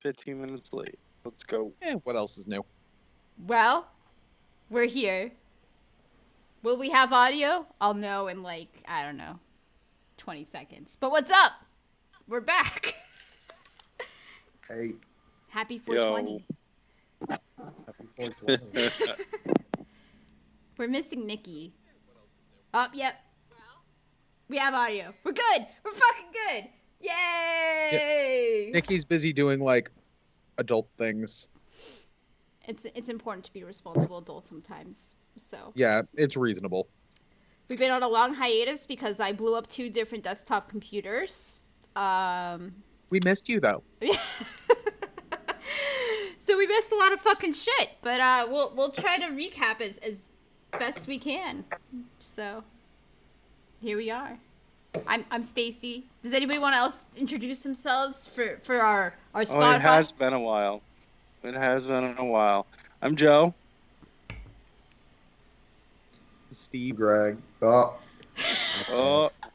15 minutes late. Let's go. What else is new? Well, we're here. Will we have audio? I'll know in I don't know, 20 seconds. But what's up? We're back. Hey. Happy 420. Happy 420. We're missing Nikki. Oh, yep. We have audio. We're good. We're fucking good. Yay! Nikki's busy doing adult things. It's important to be a responsible adult sometimes. So Yeah, it's reasonable. we've been on a long hiatus because I blew up 2 different desktop computers. We missed you though. So we missed a lot of fucking shit, but we'll try to recap as best we can. So here we are. I'm Stacy. Does anybody want to else introduce themselves for our Spotify? Oh, it has been a while. I'm Joe. Steve. Greg. Oh,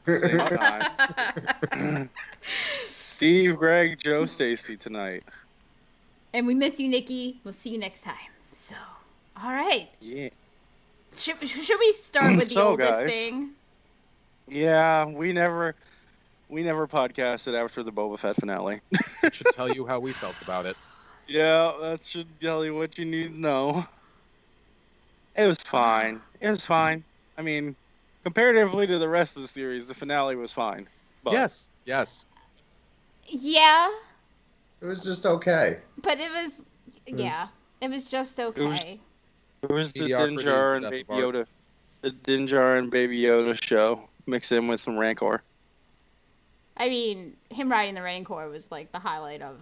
same time. Steve, Greg, Joe, Stacy tonight. And we miss you, Nikki. We'll see you next time. So, all right. Yeah. Should we start with the So, oldest guys. thing? Yeah, we never podcasted after the Boba Fett finale. It should tell you how we felt about it. Yeah, that should tell you what you need to know. It was fine. I mean, comparatively to the rest of the series, the finale was fine. But Yes. Yeah, It was just okay. but it was just okay. It was the Mediocrity is Dinjar the and death Baby of art. Yoda. The Dinjar and Baby Yoda show. Mixed in with some Rancor. I mean, him riding the Rancor was the highlight of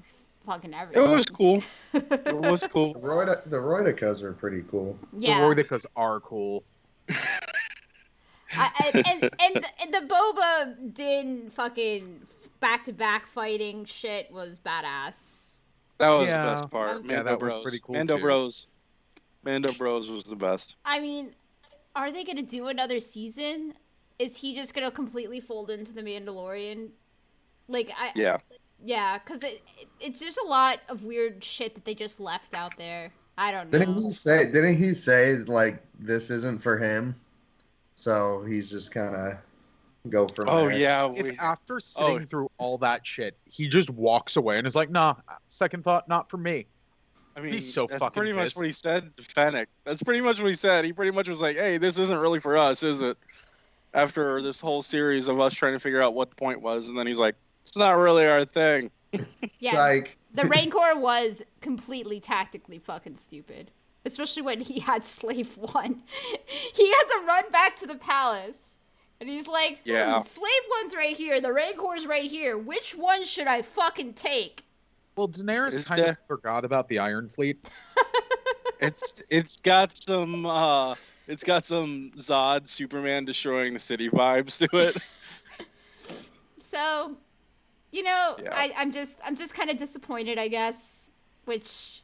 fucking It everything. was cool. It was cool. The Roidicas were pretty cool. Yeah. The Roidicas are cool. And the Boba Din fucking back-to-back fighting shit was badass. That was Yeah. the best part. Yeah, Mando that was Bros. pretty cool, Mando too. Bros. Mando Bros was the best. I mean, are they gonna do another season? Is he just gonna completely fold into the Mandalorian? Yeah. Yeah, because it's just a lot of weird shit that they just left out there. I don't know. Didn't he say this isn't for him? So he's just kind of go from Oh there. yeah. If after sitting through all that shit, he just walks away and is like, nah, second thought, not for me. I mean, He's so that's fucking pretty much pissed. what he said to Fennec. That's pretty much what he said. He pretty much was like, "Hey, this isn't really for us, is it?" After this whole series of us trying to figure out what the point was, and then he's like, "It's not really our thing." Yeah, the Rancor was completely tactically fucking stupid. Especially when he had Slave 1. He had to run back to the palace. And he's like, Yeah. Slave 1's right here, the Rancor's right here. Which one should I fucking take? Well, Daenerys Is kind of that- forgot about the Iron Fleet. It's got some Zod Superman destroying the city vibes to it. So, Yeah. I'm just kind of disappointed, I guess. Which,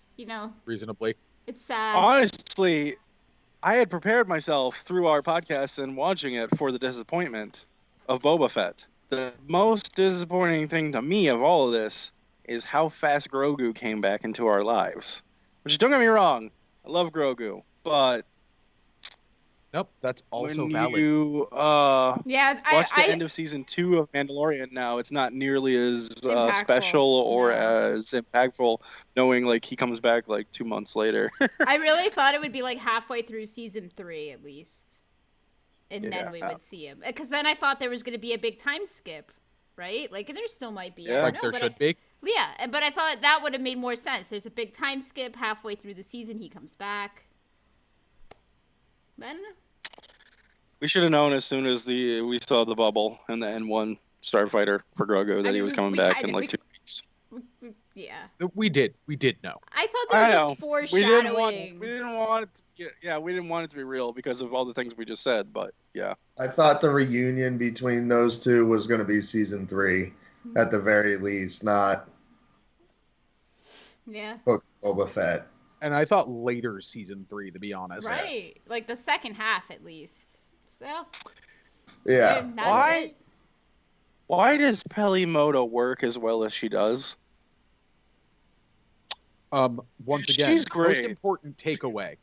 Reasonably. it's sad. Honestly, I had prepared myself through our podcast and watching it for the disappointment of Boba Fett. The most disappointing thing to me of all of this is how fast Grogu came back into our lives. Which, don't get me wrong, I love Grogu, but Nope, that's also when valid. you Yeah, watch the end of season 2 of Mandalorian now, it's not nearly as Impactful. special or No. as impactful, knowing he comes back 2 months later. I really thought it would be halfway through season 3 at least. And then we Yeah. would see him. Because then I thought there was going to be a big time skip, right? There still might be. I Yeah. don't Like know, there but should be. Yeah, but I thought that would have made more sense. There's a big time skip halfway through the season. He comes back. Then We should have known as soon as we saw the bubble and the N1 starfighter for Grogu that he was coming back in 2 weeks. yeah. We did know. I thought they were I just know. foreshadowing. We didn't want it we didn't want it to be real because of all the things we just said, but yeah. I thought the reunion between those two was going to be season 3, at the very least, not Yeah. Boba Fett. And I thought later season 3, to be honest. Right. The second half at least. So Yeah. that's Why? it. Why does Peli Motto work as well as she does? Once again, She's great. most important takeaway.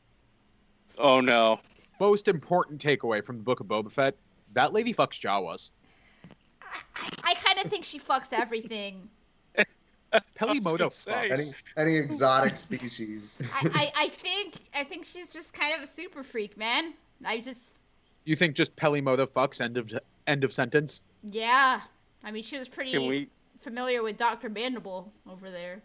Oh no. Most important takeaway from the Book of Boba Fett. That lady fucks Jawas. I kind of think she fucks everything. Pelimoto say. fucks. Any exotic species. I think she's just kind of a super freak, man. You think just Pelimoto fucks? End of sentence. Yeah. I mean, she was Can pretty we? familiar with Dr. Mandible over there.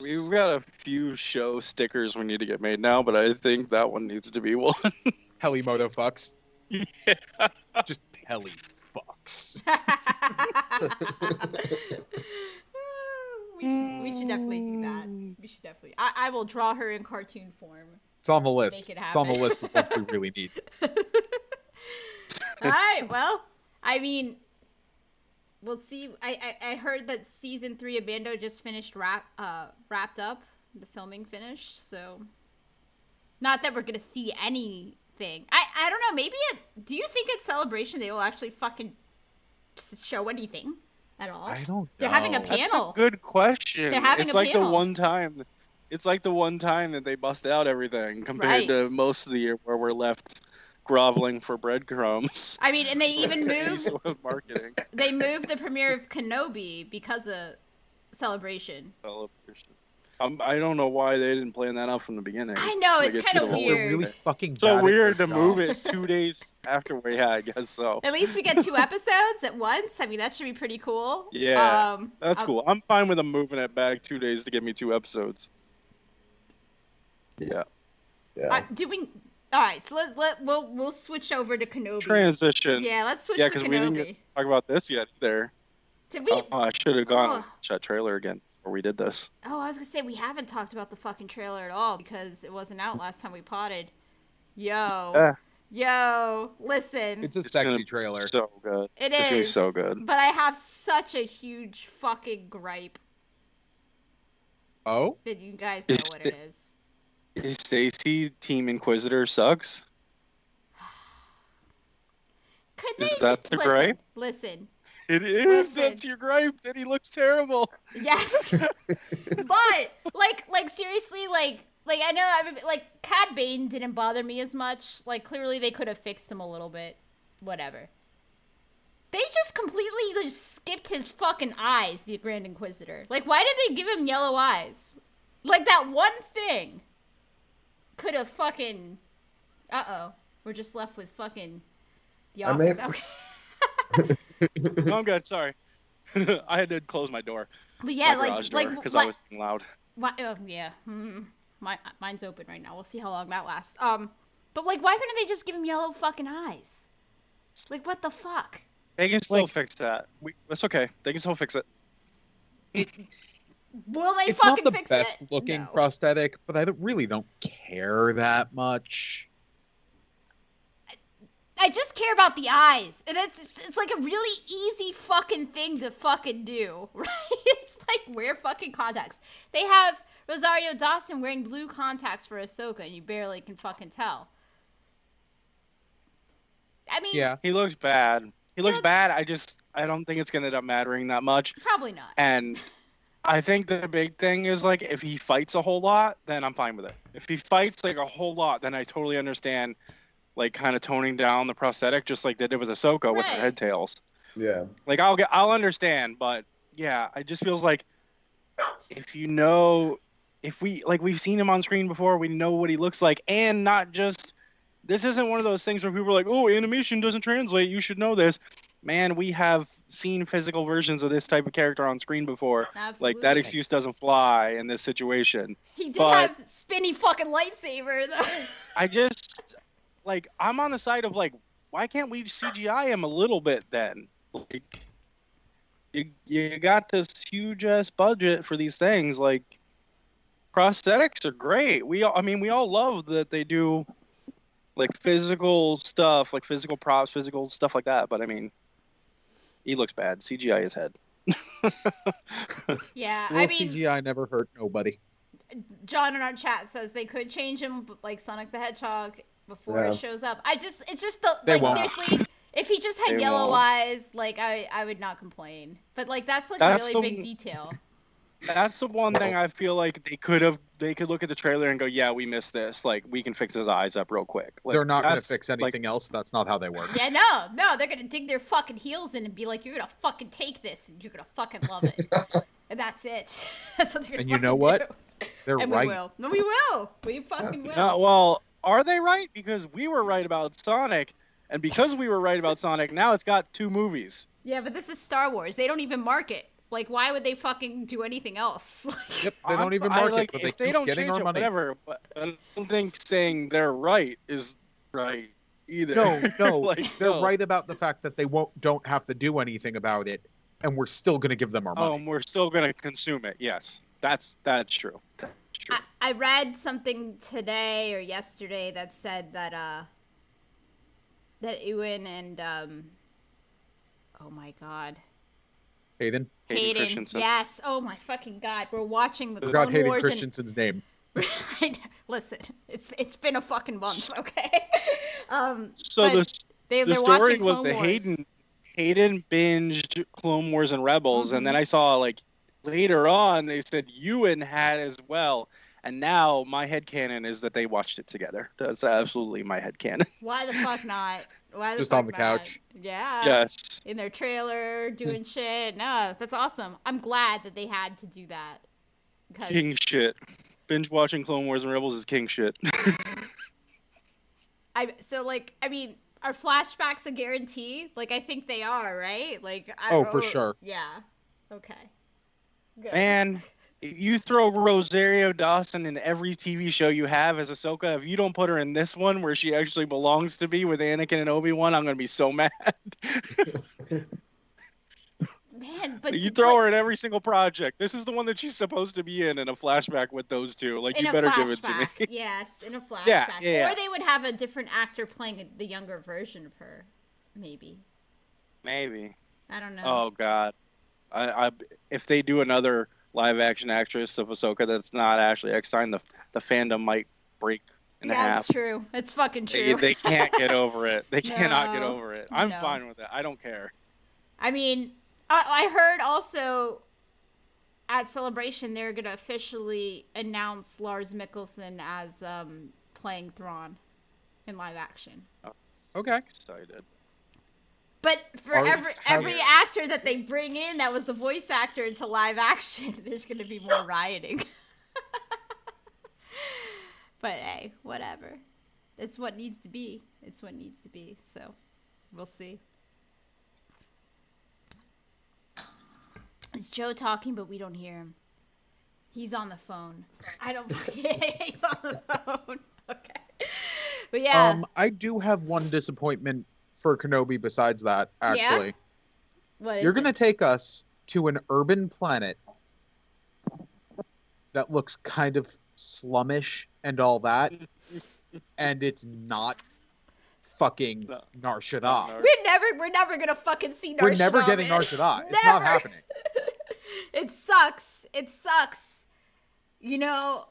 We've got a few show stickers we need to get made now, but I think that one needs to be one. Pelimoto fucks. Yeah. Just Peli fucks. We should definitely do that. We should definitely. I will draw her in cartoon form. It's on the list. Make it It's on the happen. list of what we really need. All right. Well, I mean, we'll see. I heard that season 3 of Mando just finished wrapped up. The filming finished. So, not that we're gonna see anything. I don't know. Maybe do you think at Celebration they will actually fucking show anything at all? I don't know. They're having a That's panel. a good question. They're having it's a like panel. the one time. It's like the one time that they bust out everything compared Right. to most of the year where we're left groveling for breadcrumbs. I mean, and they even Any moved. sort of marketing They moved the premiere of Kenobi because of Celebration. celebration. I don't know why they didn't plan that out from the beginning. I know, it's Like, it kind of should've They're weird. really fucking It's so bad at weird their to move it jobs. 2 days after. Yeah, I guess so. At least we get 2 episodes at once. I mean, that should be pretty cool. Yeah, That's I'll- cool. I'm fine with them moving it back 2 days to give me 2 episodes. Yeah. Yeah. Doing. All right, so we'll switch over to Kenobi. Transition. Yeah, let's switch Yeah, to because we didn't Kenobi. get to talk about this yet either. Did we? Oh, I should have gone Oh. and watched that trailer again before we did this. Oh, I was gonna say we haven't talked about the fucking trailer at all because it wasn't out last time we potted. Yo, listen. It's a It's gonna sexy be trailer. So good. It It's is. gonna be so good. But I have such a huge fucking gripe Oh? that you guys know Is what it is. Is Stacy Team Inquisitor sucks? Could Is they that just, the listen, gripe? Listen. It is. Listen. That's your gripe. That he looks terrible. Yes. But like seriously, like I know like Cad Bane didn't bother me as much. Like clearly they could have fixed him a little bit. Whatever. They just completely just skipped his fucking eyes, the Grand Inquisitor. Like why did they give him yellow eyes? Like that one thing could have fucking we're just left with fucking the I may office. have- Okay. No, I'm good. Sorry. I had to close my door. But yeah, my garage door because I was being loud. Oh, yeah. Mine's open right now. We'll see how long that lasts. But like, why couldn't they just give him yellow fucking eyes? Like, what the fuck? They can still fix that. That's okay. They can still fix it. Will they It's not fucking the fix best it? looking No. prosthetic, but I really don't care that much. I just care about the eyes, and it's like a really easy fucking thing to fucking do, right? It's like wear fucking contacts. They have Rosario Dawson wearing blue contacts for Ahsoka, and you barely can fucking tell. I mean, Yeah. He looks bad. He looks Yeah. bad. I don't think it's gonna end up mattering that much. probably not. And I think the big thing is like if he fights a whole lot, then I'm fine with it. If he fights like a whole lot, then I totally understand like kind of toning down the prosthetic just like they did with Ahsoka with her Right. head tails. Yeah. Like I'll understand, but yeah, it just feels like if we've seen him on screen before, we know what he looks like, and not just this isn't one of those things where people are like, oh, animation doesn't translate, you should know this. Man, we have seen physical versions of this type of character on screen before. Absolutely. Like that excuse doesn't fly in this situation. He did but- have spinny fucking lightsaber though. I just like I'm on the side of like, why can't we CGI him a little bit then? Like you got this huge ass budget for these things. Like prosthetics are great. We all love that they do like physical stuff, like physical props, physical stuff like that. But I mean, he looks bad. CGI his head. Yeah, Well, I mean, CGI never hurt nobody. John in our chat says they could change him like Sonic the Hedgehog before Yeah. it shows up. It's just the They like won't. seriously, if he just had They yellow won't. eyes, like I would not complain. But like that's like That's a really the- big detail. That's the one thing I feel like they could look at the trailer and go, yeah, we missed this. Like, we can fix his eyes up real quick. Like, They're not going to that's, fix anything else. That's not how they work. Yeah, no, they're gonna dig their fucking heels in and be like, you're gonna fucking take this and you're gonna fucking love it. And that's it. That's what they're gonna And you know what? They're and right. we will. No, we will. We fucking will. well, are they right? Because we were right about Sonic, and because we were right about Sonic, now it's got 2 movies. Yeah, but this is Star Wars. They don't even market. Like, why would they fucking do anything else? Yep, they don't even market, like, but if they don't keep getting change our it, money. whatever. But I don't think saying they're right is right either. No, Like, they're no. right about the fact that they don't have to do anything about it, and we're still going to give them our money. We're still gonna consume it. Yes, that's true. That's true. I read something today or yesterday that said that Ewan and oh my god, Hayden? Hayden Christensen. yes, oh my fucking god, we're watching the Forgot Clone Hayden Wars Christensen's name. Listen, it's been a fucking month, okay? So but the they're story watching was Clone that Wars. Hayden binged Clone Wars and Rebels, and then I saw like later on they said Ewan had as well, and now my headcanon is that they watched it together. That's absolutely my headcanon. Why the fuck not? Why the Just fuck on the not? couch. Yeah. Yes. In their trailer, doing shit. No, that's awesome. I'm glad that they had to do that. 'Cause King shit. Binge watching Clone Wars and Rebels is king shit. I mean, are flashbacks a guarantee? Like, I think they are, right? Like, For sure. Yeah. Okay. Good. Man, if you throw Rosario Dawson in every TV show you have as Ahsoka, if you don't put her in this one where she actually belongs to be with Anakin and Obi-Wan, I'm gonna be so mad. Man, but You throw her in every single project. This is the one that she's supposed to be in a flashback with those two. Like, you better give it to me. Yes, in a flashback. Yeah. Or they would have a different actor playing the younger version of her. Maybe. Maybe. I don't know. Oh God, I if they do another live-action actress of Ahsoka that's not Ashley Eckstein, the fandom might break in half. It's true. It's fucking true. They can't get over it. They cannot get No. over it. I'm No. fine with it. I don't care. I mean, I heard also at Celebration they're gonna officially announce Lars Mikkelsen as playing Thrawn in live action. Okay. Excited. But for Are- every actor that they bring in that was the voice actor into live action, there's gonna be more rioting. But hey, whatever. It's what needs to be. It's what needs to be. So, we'll see. It's Joe talking, but we don't hear him. He's on the phone. I don't. He's on the phone. Okay. But yeah. I do have one disappointment for Kenobi besides that, actually. What is You're it? going to take us to an urban planet that looks kind of slummish and all that, and it's not fucking Nar Shaddaa. We're never gonna fucking see Nar Shaddaa. We're never getting man. Nar Shaddaa. It's not Never. happening. It sucks. It sucks. You know,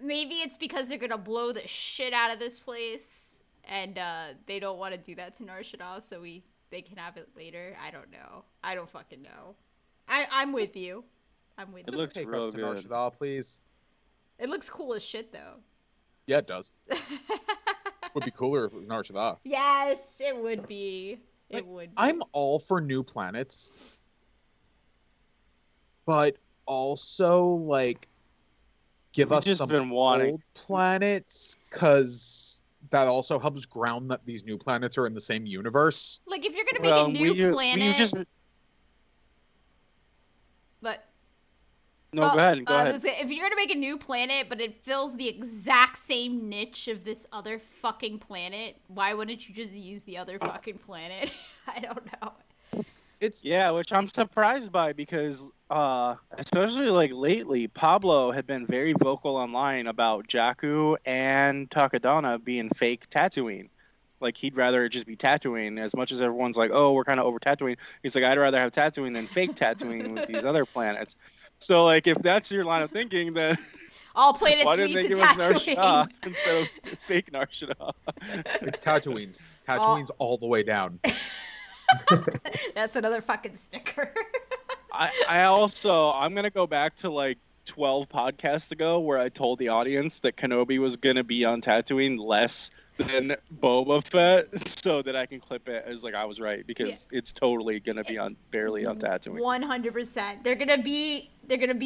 maybe it's because they're gonna blow the shit out of this place, and they don't want to do that to Nar Shaddaa, so they can have it later. I don't know. I don't fucking know. I'm with you. I'm with It you. looks Take real us to Nar good. Shaddaa, please. It looks cool as shit, though. Yeah, it does. Would be cooler if it was Nar Shaddaa. Yes, it would be. It Like, would be. I'm all for new planets, but also like give We've us just some been wanting- old planets, because that also helps ground that these new planets are in the same universe. Like, if you're gonna make a new planet, but go ahead. Go ahead. if you're gonna make a new planet, but it fills the exact same niche of this other fucking planet, why wouldn't you just use the other fucking planet? I don't know. Yeah, which I'm surprised by because, especially like lately, Pablo had been very vocal online about Jakku and Takadana being fake Tatooine. Like, he'd rather it just be Tatooine. As much as everyone's like, oh, we're kind of over Tatooine, he's like, I'd rather have Tatooine than fake Tatooine with these other planets. So, like, if that's your line of thinking, then All planets why didn't lead they to give us Nar Tatooine. Shaddaa instead of fake Nar Shaddaa? It's Tatooine's all the way down. That's another fucking sticker. I'm gonna go back to like 12 podcasts ago where I told the audience that Kenobi was gonna be on Tatooine less than Boba Fett, so that I can clip it as like I was right, because it's totally gonna be barely on Tatooine. 100%. They're gonna be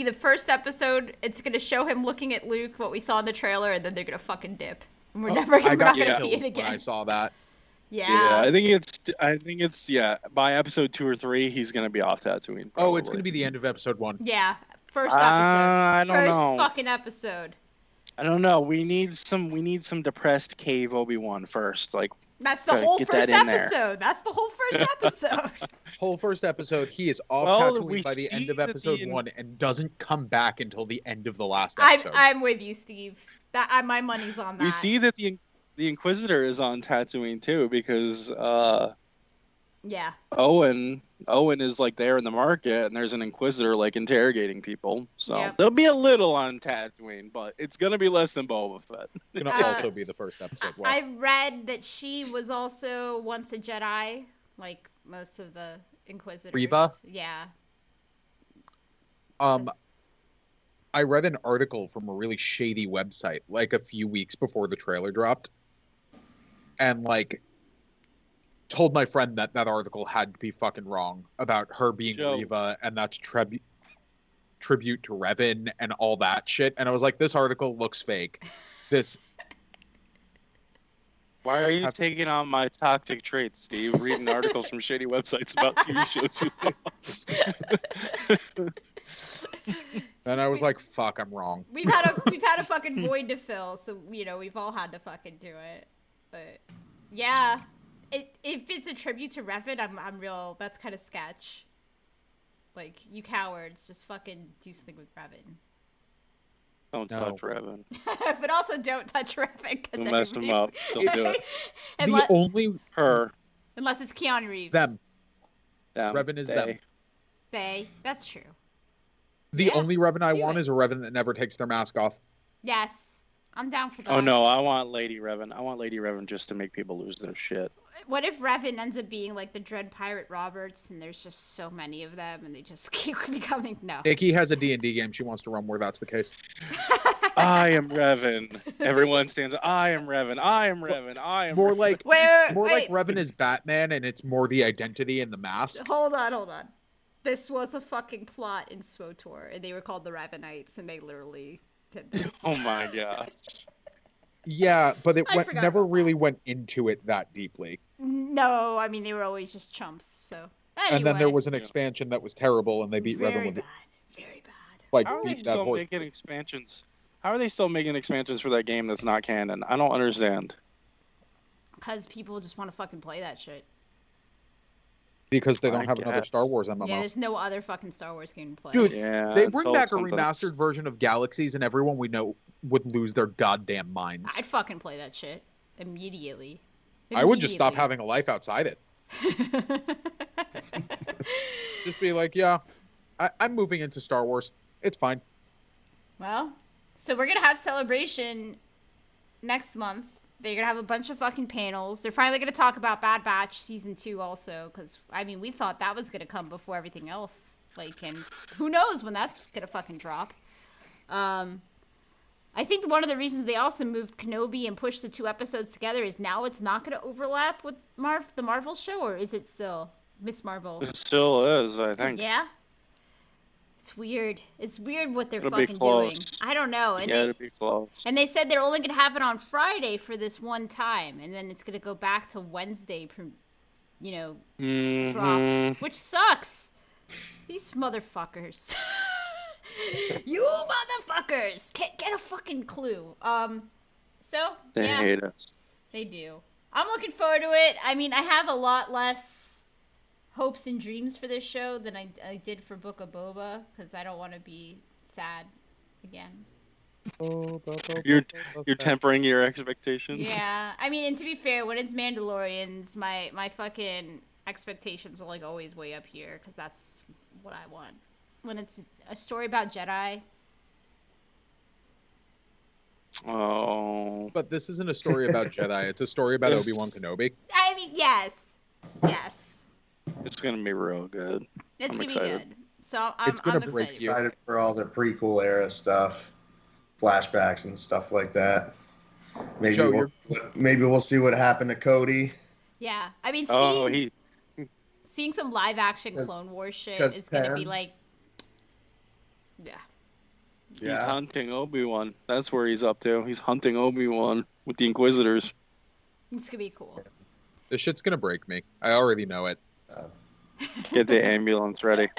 the first episode. It's gonna show him looking at Luke, what we saw in the trailer, and then they're gonna fucking dip, and we're not gonna see it again. When I saw that. Yeah. I think it's by episode 2 or 3 he's gonna be off Tatooine. Probably. Oh, it's gonna be the end of episode 1. Yeah, first episode. I don't know. First fucking episode. I don't know. We need some depressed cave Obi-Wan first. Like that's the whole first episode. That's the whole first episode. Whole first episode. He is off Tatooine by the end of episode 1 and doesn't come back until the end of the last episode. I'm with you, Steve. My money's on that. We see that the Inquisitor is on Tatooine too, because Owen is like there in the market, and there's an Inquisitor like interrogating people. So there'll be a little on Tatooine, but it's gonna be less than Boba Fett. It's gonna also be the first episode. I read that she was also once a Jedi, like most of the Inquisitors. Reva? Yeah. I read an article from a really shady website like a few weeks before the trailer dropped, and like told my friend that article had to be fucking wrong about her being Reva, and that's tribute to Revan and all that shit. And I was like, this article looks fake. Why are you taking on my toxic traits, Steve? Reading articles from shady websites about TV shows. And I was like, fuck, I'm wrong. We've had a fucking void to fill, so we've all had to fucking do it. But yeah. If it's a tribute to Revan, I'm real. That's kind of sketch. Like, you cowards, just fucking do something with Revan. Don't touch Revan. But also don't touch Revan. Don't mess him up. Don't do it. Unless it's Keanu Reeves. Them. Revan is them. They. That's true. The only Revan I want is a Revan that never takes their mask off. Yes. I'm down for that. Oh no, I want Lady Revan. I want Lady Revan just to make people lose their shit. What if Revan ends up being like the Dread Pirate Roberts, and there's just so many of them, and they just keep becoming Nikki has a D&D game she wants to run where that's the case. I am Revan. Everyone stands. I am Revan. I am Revan. I am. More Revan. like like Revan is Batman, and it's more the identity and the mask. Hold on. This was a fucking plot in SWTOR, and they were called the Ravenites, and they literally did this. Oh my god. Yeah, but it never really went into it that deeply. No, I mean, they were always just chumps, so... Anyway. And then there was an expansion that was terrible, and they beat Revan with it. Very bad. Like, how are they still making expansions? How are they still making expansions for that game that's not canon? I don't understand. Because people just want to fucking play that shit. Because they don't have another Star Wars MMO. Yeah, there's no other fucking Star Wars game to play. Dude, they bring back a remastered version of Galaxies, and everyone we know would lose their goddamn minds. I'd fucking play that shit immediately. I would just stop having a life outside it. Just be like, yeah, I'm moving into Star Wars. It's fine. Well, so we're going to have Celebration next month. They're going to have a bunch of fucking panels. They're finally going to talk about Bad Batch Season 2 also, because, I mean, we thought that was going to come before everything else. Like, and who knows when that's going to fucking drop. I think one of the reasons they also moved Kenobi and pushed the 2 episodes together is now it's not going to overlap with the Marvel show, or is it still Miss Marvel? It still is, I think. Yeah? It's weird. It's weird what they're fucking doing. I don't know. And it'll be close. And they said they're only going to have it on Friday for this one time, and then it's going to go back to Wednesday, drops, which sucks. These motherfuckers. You motherfuckers! Get a fucking clue. They hate us. They do. I'm looking forward to it. I mean, I have a lot less hopes and dreams for this show than I did for Book of Boba, because I don't want to be sad again. You're tempering your expectations. Yeah, I mean, and to be fair, when it's Mandalorians, my fucking expectations are like always way up here, because that's what I want. When it's a story about Jedi. Oh. But this isn't a story about Jedi. It's a story about Obi-Wan Kenobi. I mean, yes. It's gonna be real good. It's gonna be good. So It's gonna I'm break excited. you. Excited for all the prequel era stuff, flashbacks and stuff like that. Maybe Joe, we'll see what happened to Cody. Yeah, I mean, Oh, seeing some live action 'Cause- Clone Wars shit 'cause is gonna be 10 like, yeah. he's Yeah. hunting Obi-Wan. That's where he's up to. He's hunting Obi-Wan with the Inquisitors. It's gonna be cool. this shit's gonna break me. I already know it. Get the ambulance ready.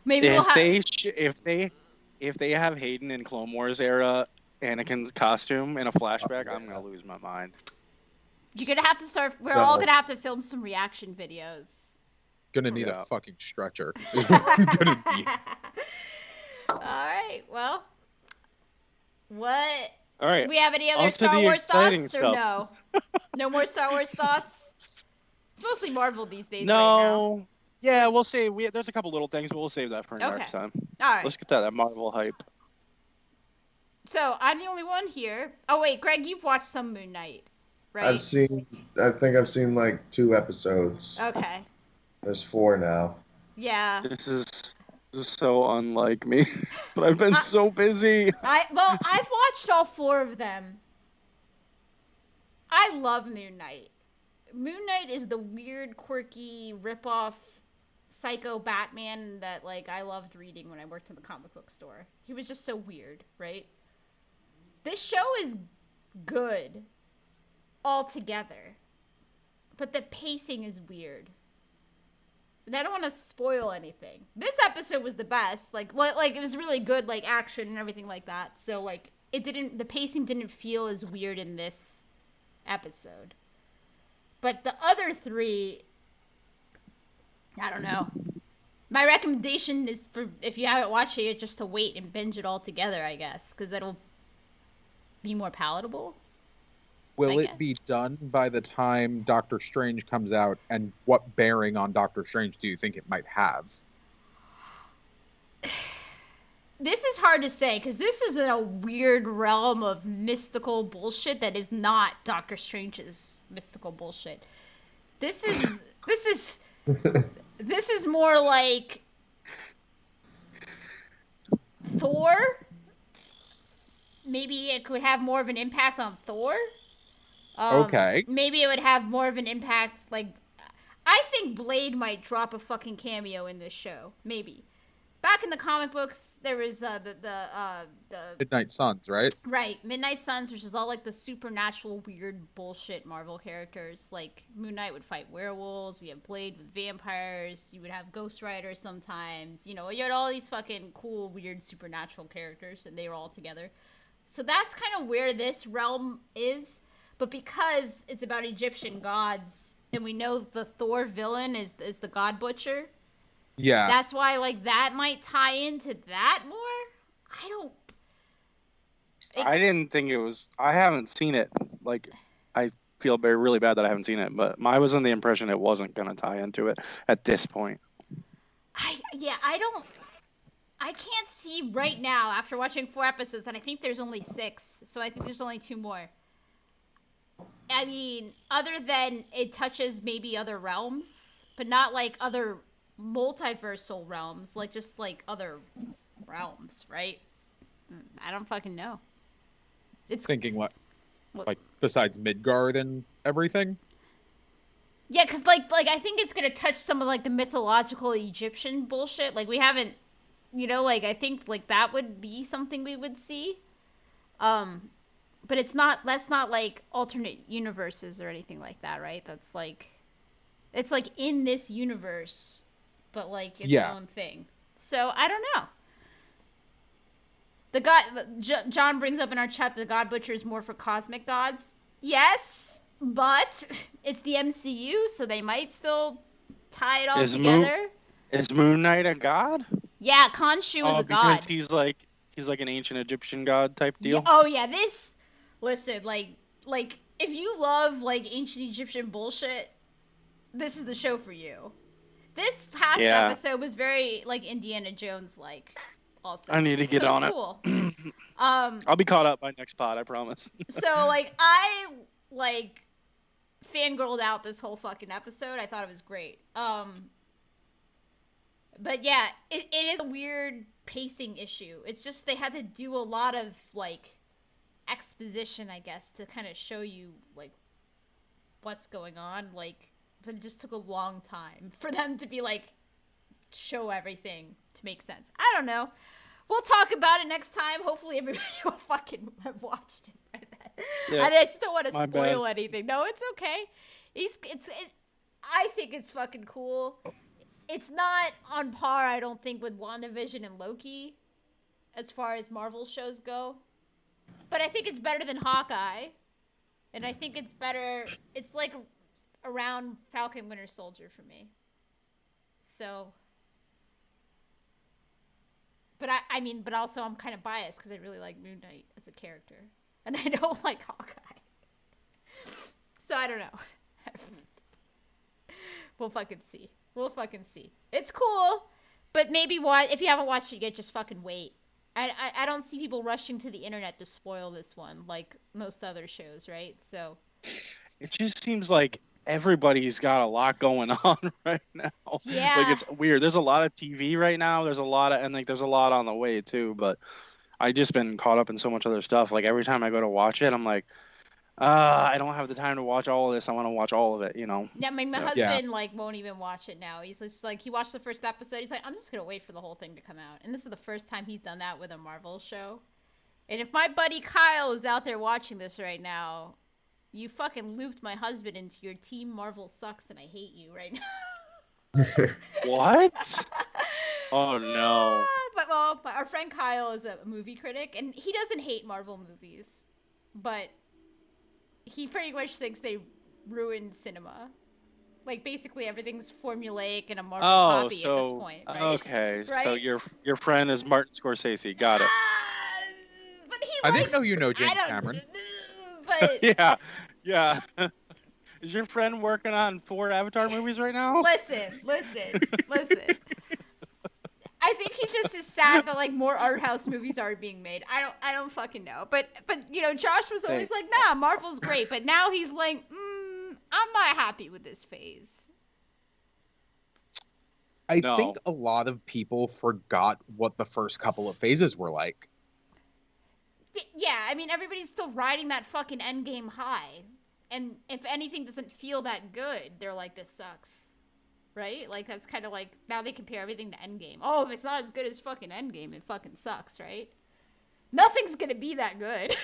Maybe we'll have. If they have Hayden in Clone Wars era Anakin's costume in a flashback, I'm gonna lose my mind. You're gonna have to start. We're So- all gonna have to film some reaction videos. Gonna need Yeah. a fucking stretcher. Is what I'm gonna need. All right. Well, what? All right. We have any other On to Star the Wars exciting thoughts or no? stuff. No more Star Wars thoughts. It's mostly Marvel these days. Right No. Yeah, we'll save. There's a couple little things, but we'll save that for Okay. next time. now. All right. Let's get that Marvel hype. So I'm the only one here. Oh wait, Greg, you've watched some Moon Knight, right? I think I've seen like 2 episodes. Okay. There's 4 now. Yeah. This is so unlike me, but I've been so busy. I've watched all 4 of them. I love Moon Knight. Moon Knight is the weird, quirky, rip-off psycho Batman that like I loved reading when I worked in the comic book store. He was just so weird, right? This show is good altogether, but the pacing is weird. And I don't want to spoil anything. This episode was the best. Like it was really good, like action and everything like that. So like the pacing didn't feel as weird in this episode. But the other 3, I don't know. My recommendation is for if you haven't watched it, just to wait and binge it all together, I guess, because that'll be more palatable. Will I it guess. be done by the time Doctor Strange comes out? And what bearing on Doctor Strange do you think it might have? This is hard to say because this is in a weird realm of mystical bullshit that is not Doctor Strange's mystical bullshit. This is more like Thor. Maybe it could have more of an impact on Thor. Okay. Maybe it would have more of an impact. Like, I think Blade might drop a fucking cameo in this show. Maybe. Back in the comic books, there was the Midnight Suns, right? right, Midnight Suns, which is all like the supernatural weird bullshit Marvel characters. Like Moon Knight would fight werewolves. We have Blade with vampires. You would have Ghost Rider sometimes. You know, you had all these fucking cool weird supernatural characters, and they were all together. So that's kind of where this realm is. But because it's about Egyptian gods, and we know the Thor villain is the God Butcher. Yeah. That's why, like, that might tie into that more. I didn't think it was. I haven't seen it. Like, I feel really bad that I haven't seen it, but I was under the impression it wasn't going to tie into it at this point. I can't see right now after watching 4 episodes, and I think there's only 6, so I think there's only 2 more. I mean, other than it touches maybe other realms, but not like other multiversal realms, like just like other realms, right? I don't fucking know. It's Thinking what? What? Like, besides Midgard and everything? yeah, because like I think it's gonna touch some of like the mythological Egyptian bullshit. Like we haven't, you know, like I think like that would be something we would see. But it's not. That's not like alternate universes or anything like that, right? That's like, it's like in this universe, but like its own thing. So I don't know. The God John brings up in our chat the God Butcher is more for cosmic gods. Yes, but it's the MCU, so they might still tie it all together. Is Moon Knight a god? Yeah, Khonshu is a god. Because he's like an ancient Egyptian god type deal. Yeah, oh yeah, this. Listen, like if you love like ancient Egyptian bullshit, this is the show for you. This past episode was very like Indiana Jones like. Also, I need to get on cool. it. I'll be caught up by next pod, I promise. So like I like fangirled out this whole fucking episode. I thought it was great. But yeah, it is a weird pacing issue. It's just they had to do a lot of like exposition, I guess, to kind of show you like what's going on. Like, but it just took a long time for them to be like show everything to make sense. I don't know. We'll talk about it next time. Hopefully everybody will fucking have watched it by then. Yeah, I just don't want to my spoil bad. anything. No, it's okay. I think it's fucking cool. It's not on par, I don't think, with WandaVision and Loki as far as Marvel shows go. But I think it's better than Hawkeye. And I think it's better. It's like around Falcon Winter Soldier for me. So. But but also I'm kind of biased because I really like Moon Knight as a character. And I don't like Hawkeye. So I don't know. We'll fucking see. It's cool, but maybe if you haven't watched it yet, just fucking wait. I don't see people rushing to the internet to spoil this one like most other shows, right? So It just seems like everybody's got a lot going on right now. Yeah. Like, it's weird. There's a lot of TV right now. There's a lot on the way too, but I just been caught up in so much other stuff. Like, every time I go to watch it, I'm like, I don't have the time to watch all of this. I want to watch all of it, you know? yeah, my Yeah. husband like won't even watch it now. He's just like, he watched the first episode. He's like, I'm just gonna wait for the whole thing to come out. And this is the first time he's done that with a Marvel show. And if my buddy Kyle is out there watching this right now, you fucking looped my husband into your team Marvel sucks and I hate you right now. What? Oh, no. But our friend Kyle is a movie critic, and he doesn't hate Marvel movies, but he pretty much thinks they ruined cinema. Like, basically everything's formulaic and a Marvel copy at this point, right? Okay, Right? so your friend is Martin Scorsese. Got it. But he I likes, didn't know you know I James don't- Cameron. But Yeah. Is your friend working on 4 Avatar movies right now? listen. I think he just is sad that like more art house movies are being made. I don't fucking know. But you know, Josh was always like, nah, Marvel's great. But now he's like, I'm not happy with this phase. I No. think a lot of people forgot what the first couple of phases were like. Yeah, I mean, everybody's still riding that fucking Endgame high. And if anything doesn't feel that good, they're like, this sucks. Right? Like, that's kind of like, now they compare everything to Endgame. Oh, if it's not as good as fucking Endgame, it fucking sucks, right? Nothing's gonna be that good.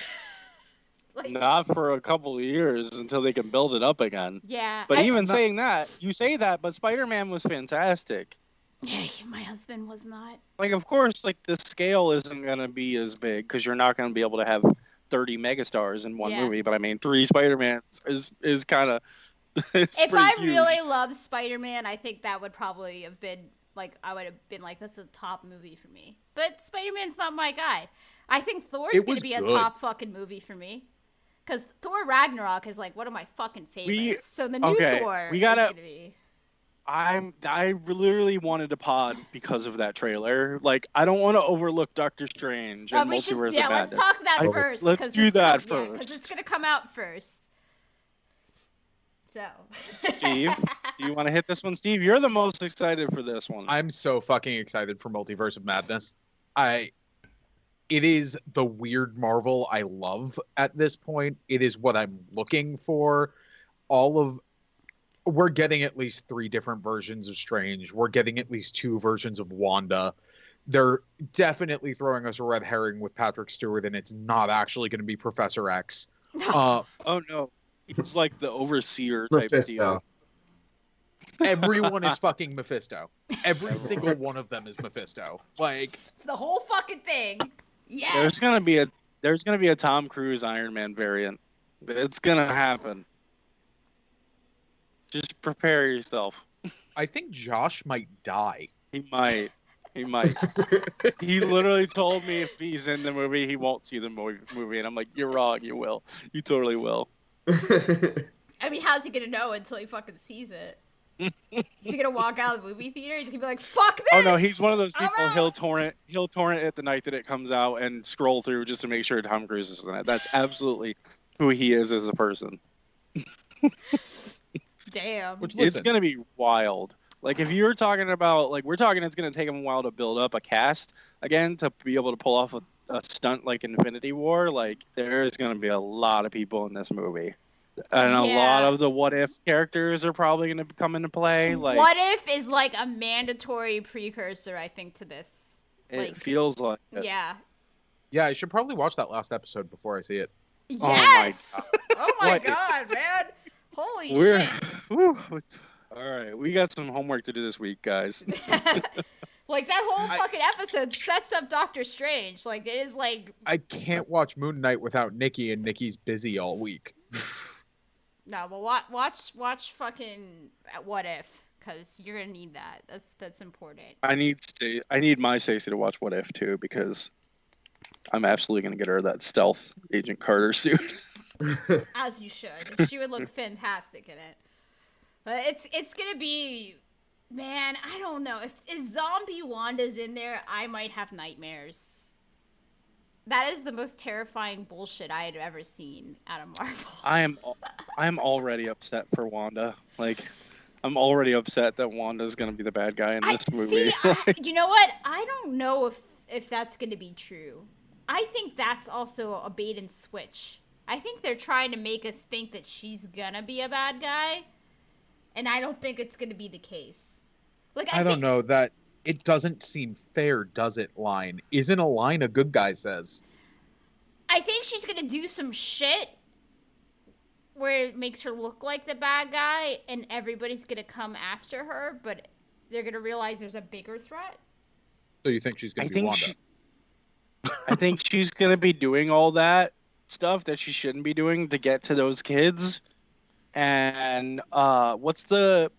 Like, Not for a couple of years until they can build it up again. yeah. But even saying that, you say that, but Spider-Man was fantastic. Yeah, my husband was not. Like, of course, like, the scale isn't going to be as big because you're not going to be able to have 30 megastars in one Yeah. movie. But I mean, 3 Spider-Mans is kind of. If I really loved Spider-Man, I think that would probably have been like, I would have been like, that's a top movie for me. But Spider-Man's not my guy. I think Thor's It going was to be a good. top fucking movie for me. Because Thor Ragnarok is like one of my fucking favorites. So the new Thor we is gotta- going to be. I literally wanted to pod because of that trailer. Like, I don't want to overlook Doctor Strange and Multiverse of let's Madness. talk that I- first. let's 'cause do it's that because first. it's going to come out first. So. Steve, do you want to hit this one? Steve, you're the most excited for this one. I'm so fucking excited for Multiverse of Madness. It is the weird Marvel I love at this point. It is what I'm looking for. We're getting at least 3 different versions of Strange. We're getting at least 2 versions of Wanda. They're definitely throwing us a red herring with Patrick Stewart, and it's not actually going to be Professor X. Oh no, it's like the overseer type Mephisto. deal. Everyone is fucking Mephisto. Every single one of them is Mephisto. Like, It's the whole fucking thing. Yes. There's gonna be a Tom Cruise Iron Man variant. It's gonna happen. Just prepare yourself. I think Josh might die. He might. He literally told me if he's in the movie, he won't see the movie, and I'm like, you're wrong. You will. You totally will. I mean, how's he gonna know until he fucking sees it? Is he gonna walk out of the movie theater? He's gonna be like, "Fuck this!" Oh no, he's one of those I'm people. out. He'll torrent it the night that it comes out and scroll through just to make sure Tom Cruise is in it. That's absolutely who he is as a person. Damn. Which, It's listen, gonna be wild. Like, if you're talking about, like, we're talking it's going to take them a while to build up a cast again to be able to pull off a stunt like Infinity War. Like, there's going to be a lot of people in this movie. And a lot of the what if characters are probably going to come into play. Like, what if is like a mandatory precursor, I think, to this. It feels like it. Yeah. Yeah, I should probably watch that last episode before I see it. Yes! Oh my god, man. Holy shit. Whew, all right, we got some homework to do this week, guys. Like, that whole fucking episode sets up Doctor Strange. Like, it is like... I can't watch Moon Knight without Nikki, and Nikki's busy all week. No, but watch fucking What If, because you're gonna need that. That's important. I need my Stacey to watch What If too, because I'm absolutely gonna get her that stealth Agent Carter suit. As you should. She would look fantastic in it. But it's gonna be, man, I don't know. If zombie Wanda's in there, I might have nightmares. That is the most terrifying bullshit I had ever seen out of Marvel. I'm already upset for Wanda. Like, I'm already upset that Wanda's gonna be the bad guy in this movie. You know what? I don't know if that's gonna be true. I think that's also a bait and switch. I think they're trying to make us think that she's gonna be a bad guy, and I don't think it's gonna be the case. Like, I don't know, that it doesn't seem fair, does it? Line isn't a line a good guy says. I think she's gonna do some shit where it makes her look like the bad guy, and everybody's gonna come after her, but they're gonna realize there's a bigger threat. So you think she's gonna be Wanda? I think she's gonna be doing all that stuff that she shouldn't be doing to get to those kids. And what's the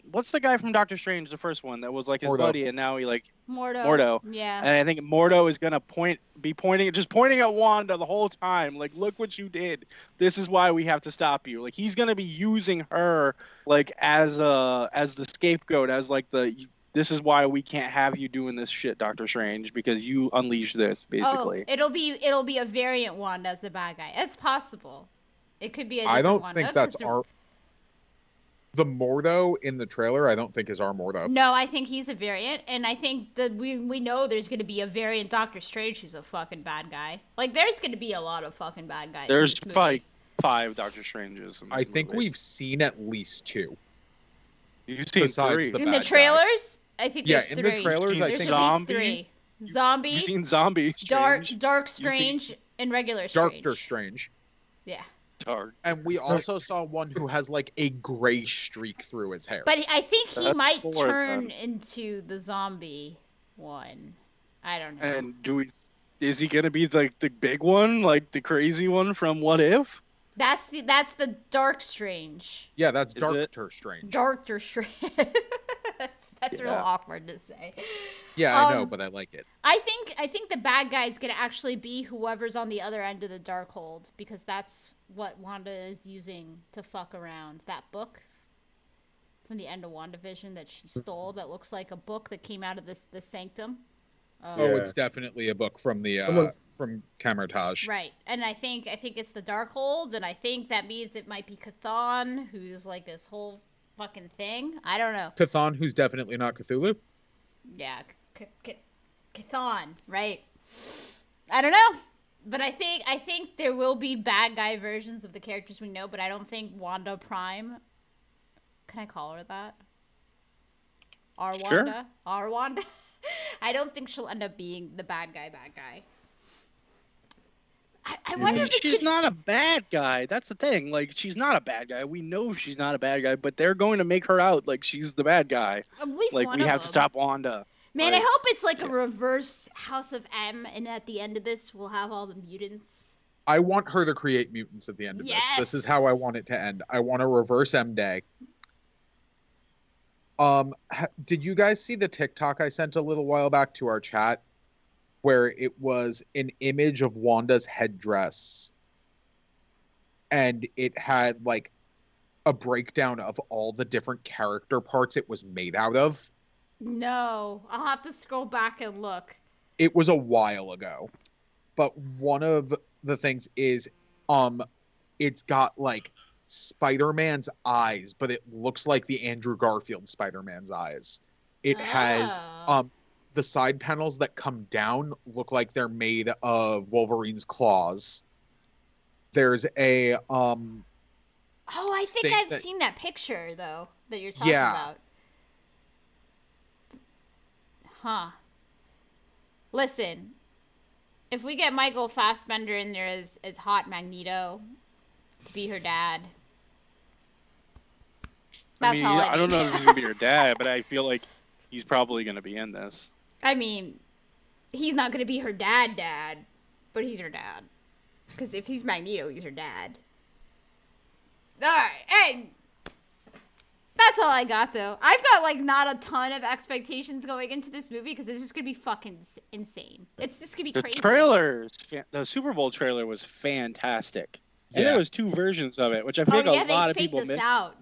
guy from Doctor Strange, the first one that was like his buddy, and now he like Mordo. Yeah. And I think Mordo is gonna pointing at Wanda the whole time. Like, look what you did. This is why we have to stop you. Like, he's gonna be using her like as the scapegoat, as like this is why we can't have you doing this shit, Doctor Strange, because you unleashed this, basically. Oh, it'll be a variant Wanda as the bad guy. It's possible. It could be a different I don't Wanda, think that's the Mordo in the trailer. I don't think is our Mordo. No, I think he's a variant, and I think that we know there's going to be a variant Doctor Strange who's a fucking bad guy. Like, there's going to be a lot of fucking bad guys. There's five Doctor Stranges. I think we've seen at least two. You've seen three. In the trailers? I think there's three. In the trailers, I think at least three. Zombie. You've seen Zombie Strange. Dark Strange, and regular Strange. Doctor Strange. Yeah. Dark. And we also saw one who has like a gray streak through his hair. But I think he might turn into the zombie one. I don't know. And is he gonna be like the big one, like the crazy one from What If? That's the Dark Strange. Yeah, that's Darker Strange. Darker Strange. That's real awkward to say. Yeah, I know, but I like it. I think the bad guy is gonna actually be whoever's on the other end of the Darkhold, because that's what Wanda is using to fuck around. That book from the end of WandaVision that she stole, that looks like a book that came out of the Sanctum. It's definitely a book from the from Camertage. Right, and I think it's the Darkhold, and I think that means it might be Chthon, who's like this whole fucking thing. I don't know. Chthon, who's definitely not Cthulhu. Yeah, Chthon, right? I don't know, but I think there will be bad guy versions of the characters we know, but I don't think Wanda Prime. Can I call her that? Our Wanda, sure. Our Wanda. I don't think she'll end up being the bad guy. I wonder if she's not a bad guy. That's the thing. Like, she's not a bad guy. We know she's not a bad guy, but they're going to make her out like she's the bad guy. At least like, we have to stop Wanda. Man, I hope it's like a reverse House of M, and at the end of this, we'll have all the mutants. I want her to create mutants at the end of this. This is how I want it to end. I want a reverse M day. Did you guys see the TikTok I sent a little while back to our chat, where it was an image of Wanda's headdress, and it had like a breakdown of all the different character parts it was made out of? No, I'll have to scroll back and look. It was a while ago, but one of the things is, it's got like Spider-Man's eyes, but it looks like the Andrew Garfield Spider-Man's eyes. It has Oh. the side panels that come down look like they're made of Wolverine's claws. There's a Oh, I think thing I've that seen that picture though that you're talking yeah. about. Huh. Listen, if we get Michael Fassbender in there as hot Magneto to be her dad, that's all I need. I don't know if he's gonna be her dad, but I feel like he's probably gonna be in this. I mean, he's not gonna be her dad, but he's her dad. Because if he's Magneto, he's her dad. Alright, and that's all I got, though. I've got, like, not a ton of expectations going into this movie because it's just gonna be fucking insane. It's just gonna be The crazy. the Super Bowl trailer was fantastic. And Yeah. there was 2 versions of it, which I think a lot of people missed out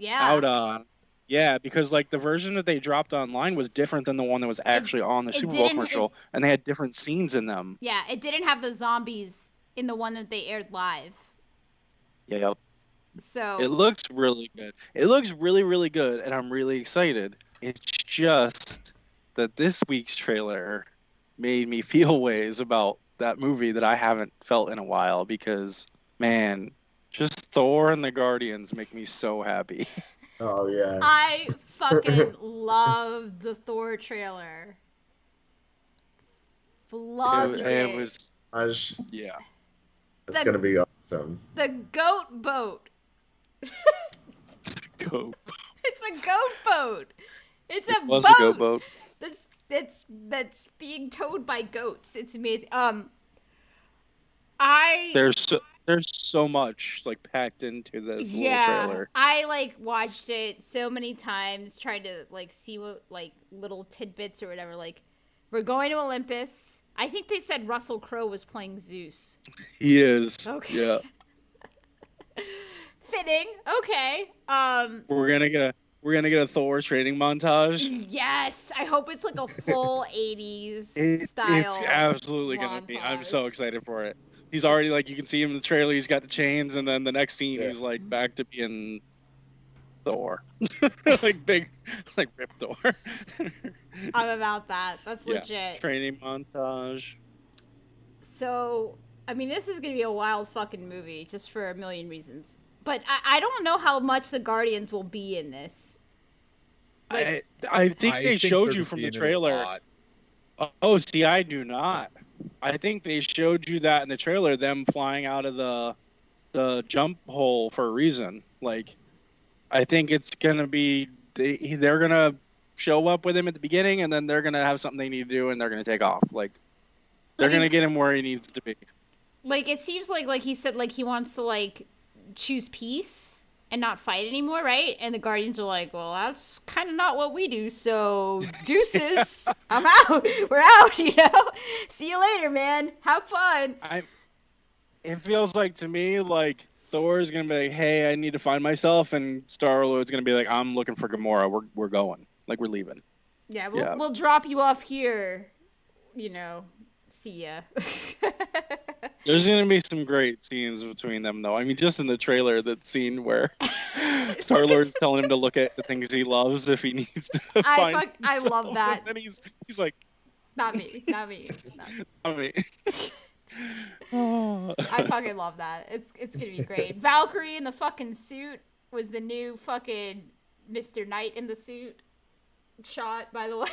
on. Yeah, because like the version that they dropped online was different than the one that was actually on the Super Bowl commercial, and they had different scenes in them. Yeah, it didn't have the zombies in the one that they aired live. Yeah. So It looks really good. It looks really, really good, and I'm really excited. It's just that this week's trailer made me feel ways about that movie that I haven't felt in a while because, man, just Thor and the Guardians make me so happy. Oh yeah. I fucking loved the Thor trailer. Loved it. It was, yeah. It's gonna be awesome. The goat boat. Go. It's a goat boat. It's a Was boat. a goat boat. That's being towed by goats. It's amazing. There's so much like packed into this little trailer. I like watched it so many times, tried to like see what like little tidbits or whatever. Like, we're going to Olympus. I think they said Russell Crowe was playing Zeus. He is. Okay. Yeah. Fitting. Okay. We're gonna get a Thor training montage. Yes. I hope it's like a full 80s style. It's absolutely gonna be. I'm so excited for it. He's already like, you can see him in the trailer. He's got the chains, and then the next scene he's like back to being Thor, like big, like Rip Thor. I'm about that. That's legit. Training montage. So, I mean, this is gonna be a wild fucking movie, just for a million reasons. But I don't know how much the Guardians will be in this. Like, I think they showed you from the trailer. Oh, see, I do not. I think they showed you that in the trailer, them flying out of the jump hole for a reason. Like, I think it's gonna be they're gonna show up with him at the beginning, and then they're gonna have something they need to do, and they're gonna take off. Like, they're gonna get him where he needs to be. Like, it seems like he said like he wants to like choose peace and not fight anymore, right? And the Guardians are like, well, that's kind of not what we do, so deuces. I'm out. We're out, you know? See you later, man. Have fun. It feels like to me, like, Thor is going to be like, hey, I need to find myself, and Star-Lord's going to be like, I'm looking for Gamora. We're going. Like, we're leaving. Yeah, we'll drop you off here, you know. See ya. There's going to be some great scenes between them, though. I mean, just in the trailer, that scene where Star-Lord's telling him to look at the things he loves if he needs to find himself. I love that. And he's like... Not me. Not me. Not me. I fucking love that. It's going to be great. Valkyrie in the fucking suit was the new fucking Mr. Knight in the suit shot, by the way.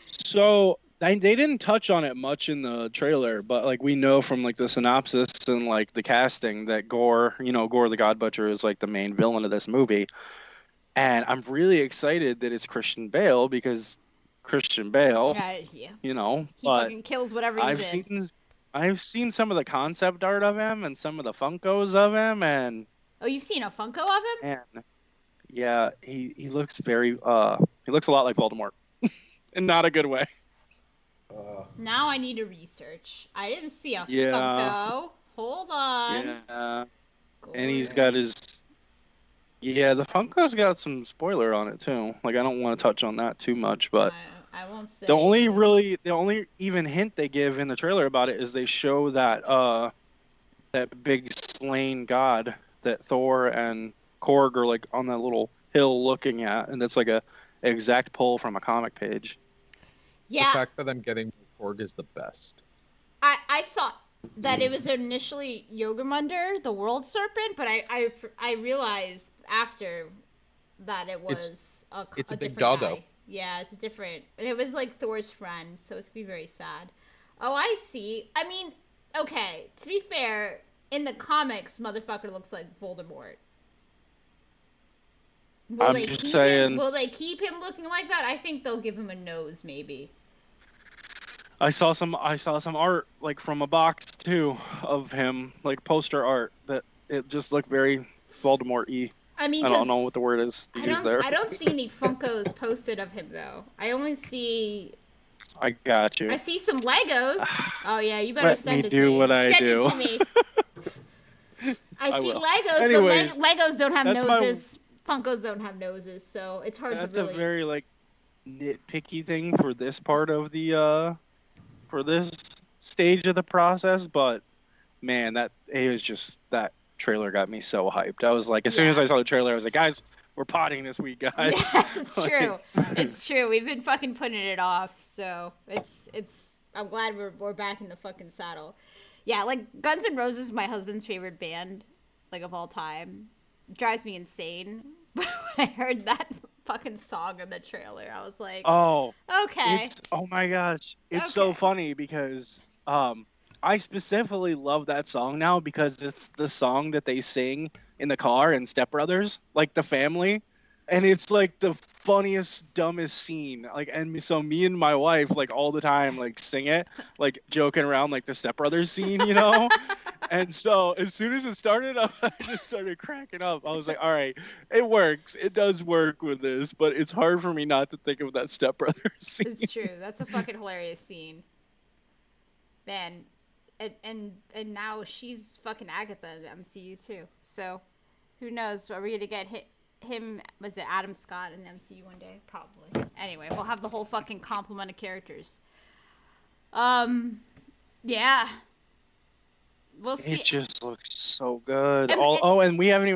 So... they didn't touch on it much in the trailer, but like we know from like the synopsis and like the casting that Gore the God Butcher is like the main villain of this movie. And I'm really excited that it's Christian Bale because Christian Bale, yeah. you know, he fucking kills whatever he's in. I've seen some of the concept art of him and some of the Funkos of him, and oh, you've seen a Funko of him? And yeah, he looks very he looks a lot like Voldemort, in not a good way. Now I need to research. I didn't see a Funko. Hold on. Yeah. And he's got his... Yeah, the Funko's got some spoiler on it, too. Like, I don't want to touch on that too much, but... I won't say. The only even hint they give in the trailer about it is they show that big slain god that Thor and Korg are, like, on that little hill looking at, and it's like exact pull from a comic page. Yeah, The fact that I'm getting Korg is the best. I thought that it was initially Yogamunder, the World Serpent, but I realized after that it was it's a big different doggo. guy. Yeah, it's a different. And it was like Thor's friend, so it's gonna be very sad. Oh, I see. I mean, okay. To be fair, in the comics, motherfucker looks like Voldemort. Will I'm they just keep saying. him? Will they keep him looking like that? I think they'll give him a nose, maybe. I saw some art like from a box too of him, like poster art that it just looked very Voldemort-y. I mean, I don't know 'cause what the word is to use there. I don't see any Funkos posted of him though. I only see I got you. I see some Legos. Oh yeah, you better Let send me it do to me. what I Send do. it to me. I see will. Legos, Anyways, but Legos don't have that's noses. Funkos don't have noses, so it's hard That's to really. a very like nitpicky thing for this part of the for this stage of the process, but man, that trailer got me so hyped. I was like, as soon as I saw the trailer, I was like, guys, we're potting this week, guys. Yes, it's Like- true. It's true. We've been fucking putting it off, so it's. I'm glad we're back in the fucking saddle. Yeah, like Guns N' Roses, is my husband's favorite band, like of all time. It drives me insane. But when I heard that fucking song in the trailer, I was like, Oh, okay. oh my gosh, it's so Okay. funny because I specifically love that song now because it's the song that they sing in the car in Step Brothers, like the family, and it's like the funniest, dumbest scene. Like, and so me and my wife like all the time like sing it, like joking around like the Step Brothers scene, you know. And so as soon as it started, I just started cracking up. I was like, all right, it works. It does work with this, but it's hard for me not to think of that Step Brothers scene. It's true. That's a fucking hilarious scene. Man, and now she's fucking Agatha in the MCU too. So, who knows? Are we gonna get him? Was it Adam Scott in the MCU one day? Probably. Anyway, we'll have the whole fucking complement of characters. Yeah. We'll see. It just looks so good. And- And we haven't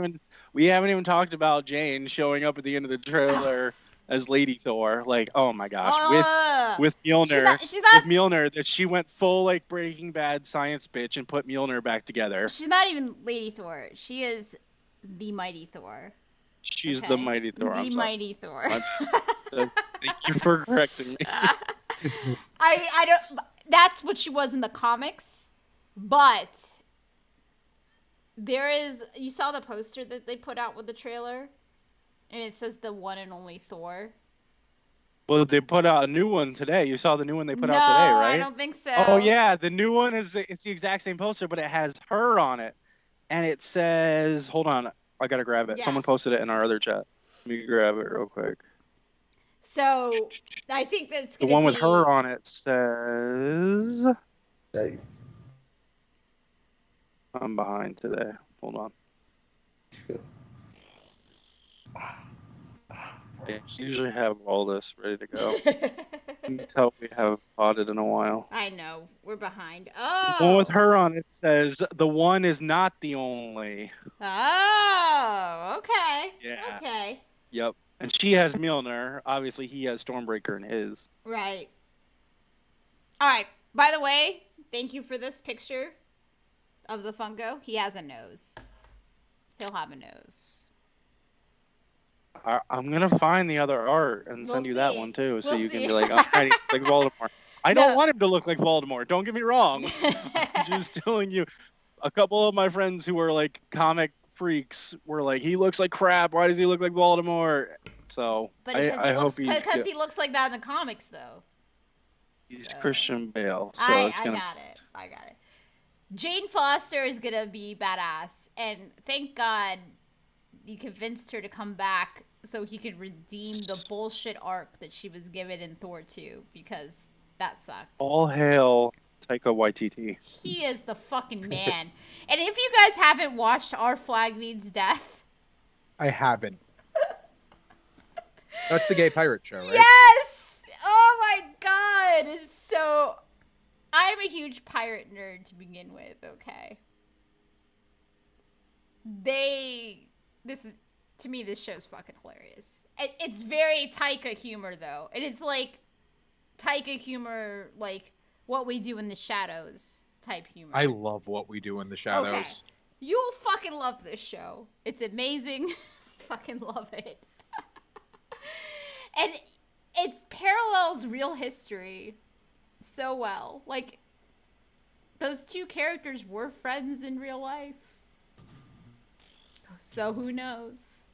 even talked about Jane showing up at the end of the trailer as Lady Thor. Like, oh my gosh, with Mjolnir, She's not. with Mjolnir, that she went full like Breaking Bad science bitch and put Mjolnir back together. She's not even Lady Thor. She is the Mighty Thor. She's Okay? the Mighty Thor. The I'm sorry. Mighty Thor. Thank you for correcting me. I don't. That's what she was in the comics, but there is. You saw the poster that they put out with the trailer, and it says the one and only Thor. Well, they put out a new one today. You saw the new one they put No, out today, right? I don't think so. Oh yeah, the new one it's the exact same poster, but it has her on it, and it says, "Hold on, I gotta grab it." Yes. Someone posted it in our other chat. Let me grab it real quick. So I think that's The gonna one be... with her on it says, Hey, "I'm behind today." Hold on. I usually have all this ready to go. Until we have potted in a while. I know we're behind. The Oh. one with her on it says, "The one is not the only." Oh. Okay. Yeah. Okay. Yep. And she has Mjolnir. Obviously, he has Stormbreaker in his. Right. All right. By the way, thank you for this picture of the Funko. He has a nose. He'll have a nose. I'm gonna find the other art and We'll send you that see. one too, so We'll you can see. be like, "I'm ready like Voldemort." I No. don't want him to look like Voldemort. Don't get me wrong. I'm just telling you. A couple of my friends who are like comic freaks were like, "He looks like crap. Why does he look like Voldemort?" So But I hope because he looks like that in the comics, though. he's So. Christian Bale. So I it's gonna. got it. I got it. Jane Foster is gonna be badass, and thank God you convinced her to come back so he could redeem the bullshit arc that she was given in Thor 2, because that sucked. All hail Taika Waititi. He is the fucking man. And if you guys haven't watched Our Flag Means Death, I haven't. That's the gay pirate show, right? yes! Oh my god! It's so... I'm a huge pirate nerd to begin with, okay? To me, this show's fucking hilarious. It's very Taika humor though, and it's like Taika humor, like What We Do in the Shadows type humor. I love What We Do in the Shadows. Okay. You'll fucking love this show. It's amazing. Fucking love it. And it parallels real history so well. Like, those two characters were friends in real life. So who knows?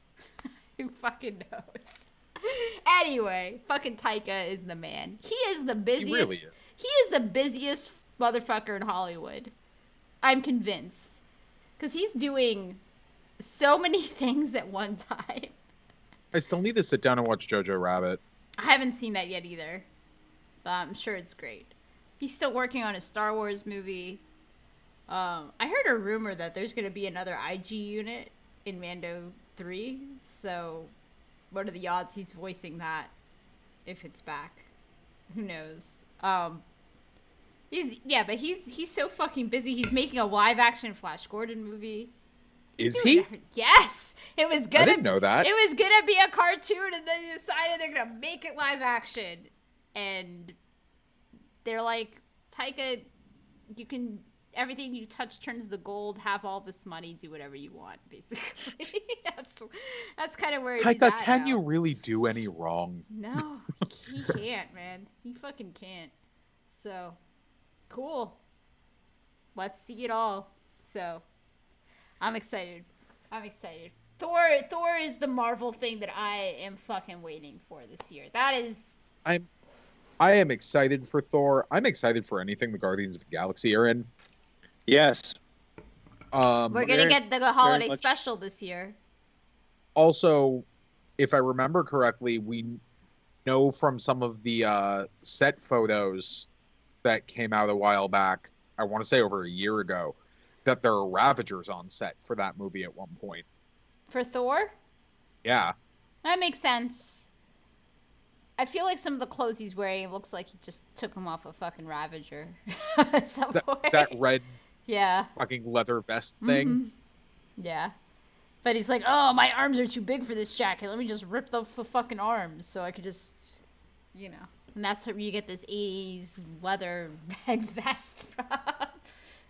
Who fucking knows? Anyway, fucking Taika is the man. He is the busiest. He really is. He is the busiest motherfucker in Hollywood. I'm convinced. Because he's doing so many things at one time. I still need to sit down and watch Jojo Rabbit. I haven't seen that yet either. But I'm sure it's great. He's still working on a Star Wars movie. I heard a rumor that there's going to be another IG unit in Mando 3. So, what are the odds he's voicing that if it's back? Who knows? He's so fucking busy. He's making a live action Flash Gordon movie. Is he? Yes. It was gonna. I didn't know that. It was gonna be a cartoon, and then they decided they're gonna make it live action. And they're like, Taika, you can. Everything you touch turns to gold. Have all this money. Do whatever you want. Basically, that's kind of where he's Taika, at can now. you really do any wrong? No, he can't, man. He fucking can't. So, cool. Let's see it all. So, I'm excited. Thor is the Marvel thing that I am fucking waiting for this year. That is. I am excited for Thor. I'm excited for anything the Guardians of the Galaxy are in. Yes. We're gonna get the holiday much. special this year. Also, if I remember correctly, we know from some of the set photos that came out a while back, I want to say over a year ago, that there are Ravagers on set for that movie at one point. For Thor? Yeah. That makes sense. I feel like some of the clothes he's wearing looks like he just took them off a fucking Ravager at some point. That red yeah. fucking leather vest thing. Mm-hmm. Yeah. But he's like, oh, my arms are too big for this jacket. Let me just rip the fucking arms so I could just, you know. And that's where you get this 80s leather red vest from.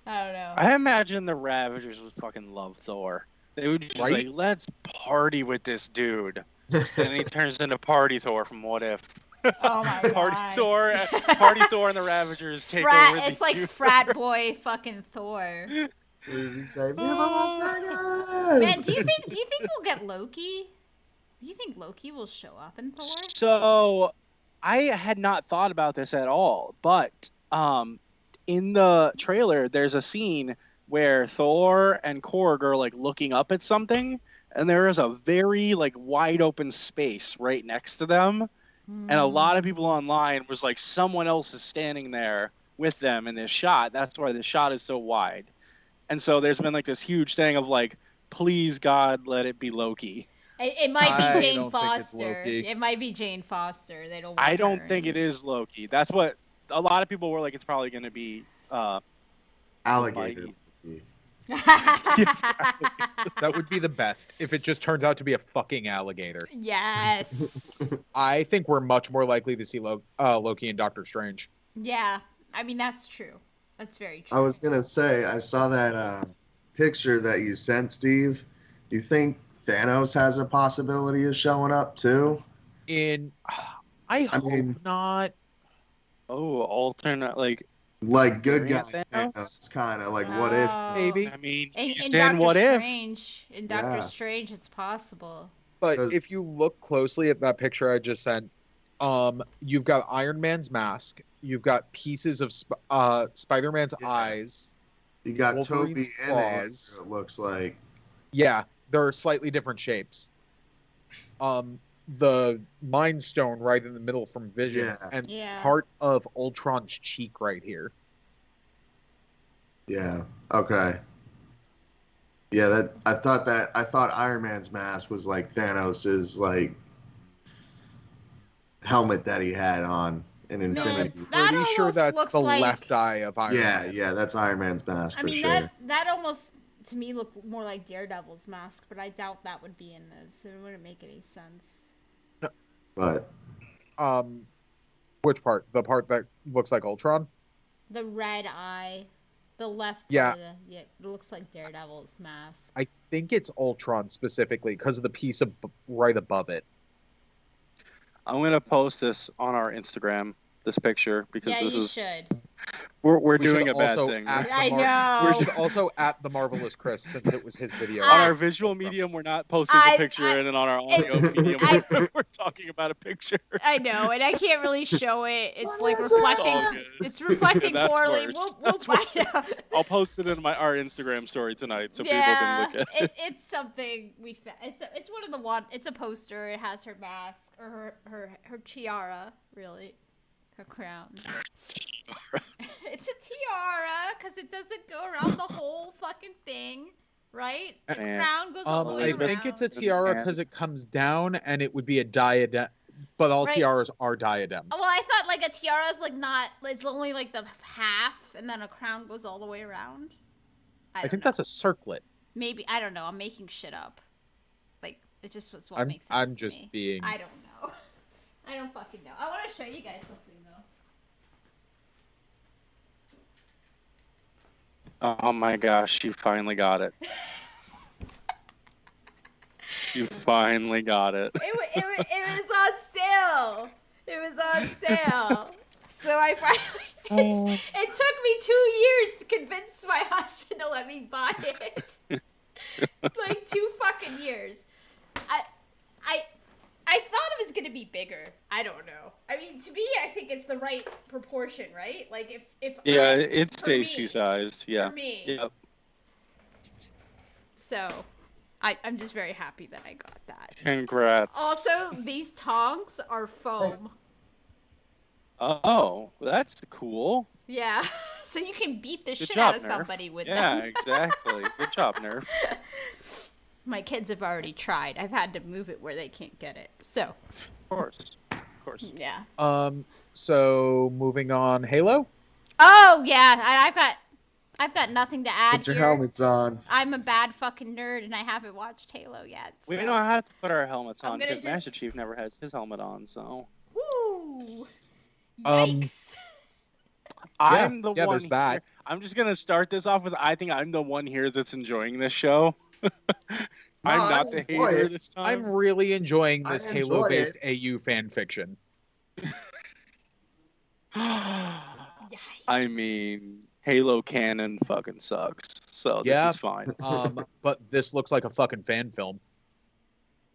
I don't know. I imagine the Ravagers would fucking love Thor. They would just be like, let's party with this dude. And he turns into Party Thor from What If. Oh my god. Party Thor and the Ravagers take over. It's like frat boy fucking Thor. Say, Man, do you think we'll get Loki? Do you think Loki will show up in Thor? So, I had not thought about this at all, but in the trailer, there's a scene where Thor and Korg are like looking up at something, and there is a very like wide open space right next to them. And a lot of people online was like, someone else is standing there with them in this shot. That's why the shot is so wide. And so there's been like this huge thing of like, please God, let it be Loki. It might be Jane don't think it's Foster. Loki. It might be Jane Foster. They don't. I want don't her think in. it is Loki. That's what a lot of people were like. It's probably going to be alligator. That would be the best if it just turns out to be a fucking alligator. Yes. I think we're much more likely to see Loki and Doctor Strange. Yeah. I mean, that's true. That's very true. I was gonna say, I saw that picture that you sent, Steve. Do you think Thanos has a possibility of showing up too? I hope not. Oh, alternate like good guy Thanos? Thanos, kind of like what if? Maybe. I mean, in he's Doctor in What If. Strange, in Doctor Yeah. Strange, it's possible. But Because- if you look closely at that picture I just sent, you've got Iron Man's mask, you've got pieces of Spider-Man's Yeah. eyes. You got Wolverine's Toby and claws. Andrew, it looks like. Yeah, they're slightly different shapes. The Mind Stone right in the middle from Vision, Yeah. and Yeah. part of Ultron's cheek right here. Yeah. Okay. Yeah, I thought Iron Man's mask was like Thanos's like helmet that he had on in Infinity. That Pretty sure almost that's looks the like- left eye of Iron Man. Yeah, that's Iron Man's mask I for mean, sure. that almost to me looked more like Daredevil's mask, but I doubt that would be in this. It wouldn't make any sense. But Which part? The part that looks like Ultron? The red eye. The left part Yeah. of it looks like Daredevil's mask. I think it's Ultron specifically because of the piece right above it. I'm gonna post this on our Instagram, this picture, because yeah, this you is should. we're We doing should a bad also thing. at the I know. We should also at the Marvelous Chris since it was his video. On our visual medium, we're not posting the picture, and then on our audio medium, we're talking about a picture. I know, and I can't really show it. It's like It's reflecting. all good. It's reflecting Yeah, that's poorly. worse. We'll That's find worse. out. I'll post it in our Instagram story tonight, so people Yeah, can look at it. it's something we found. It's one of the It's a poster. It has her mask or her tiara, really, her crown. It's a tiara because it doesn't go around the whole fucking thing, right? The Man. crown goes all the way I around. think it's a tiara because it comes down and it would be a diadem, but all Right. tiaras are diadems. Well, I thought like a tiara is like not. It's only like the half, and then a crown goes all the way around. I don't think know. that's a circlet. Maybe I don't know. I'm making shit up. Like it just was what makes sense. I'm to just me. being. I don't know. I don't fucking know. I want to show you guys something though. Oh my gosh, she finally got it. She finally got it. It was on sale. It was on sale. So I finally. It took me 2 years to convince my husband to let me buy it. Like 2 fucking years. I thought it was gonna be bigger. I don't know. I mean, to me, I think it's the right proportion, right? Like if Yeah, I- it's for me- tasty sized. Yeah. For me. Yep. So, I'm just very happy that I got that. Congrats. Also, these tongs are foam. Oh, that's cool. Yeah, so you can beat the Good shit job, out of Nerf. somebody with Yeah, them. exactly. Good job, Nerf. My kids have already tried. I've had to move it where they can't get it. So, Of course. Of course. yeah. So moving on, Halo. Oh yeah, I've got nothing to add put your here. helmets on. I'm a bad fucking nerd, and I haven't watched Halo yet. We so- don't have to put our helmets I'm on gonna because Master just- Chief never has his helmet on, so. Woo! Um, Yikes! I'm the yeah, one there's that. here. I'm just gonna start this off with I think I'm the one here that's enjoying this show. I'm No, not I the enjoy hater it. this I'm time. really enjoying I this enjoy Halo-based AU fan fiction. I mean, Halo canon fucking sucks, so Yeah. this is fine. But this looks like a fucking fan film.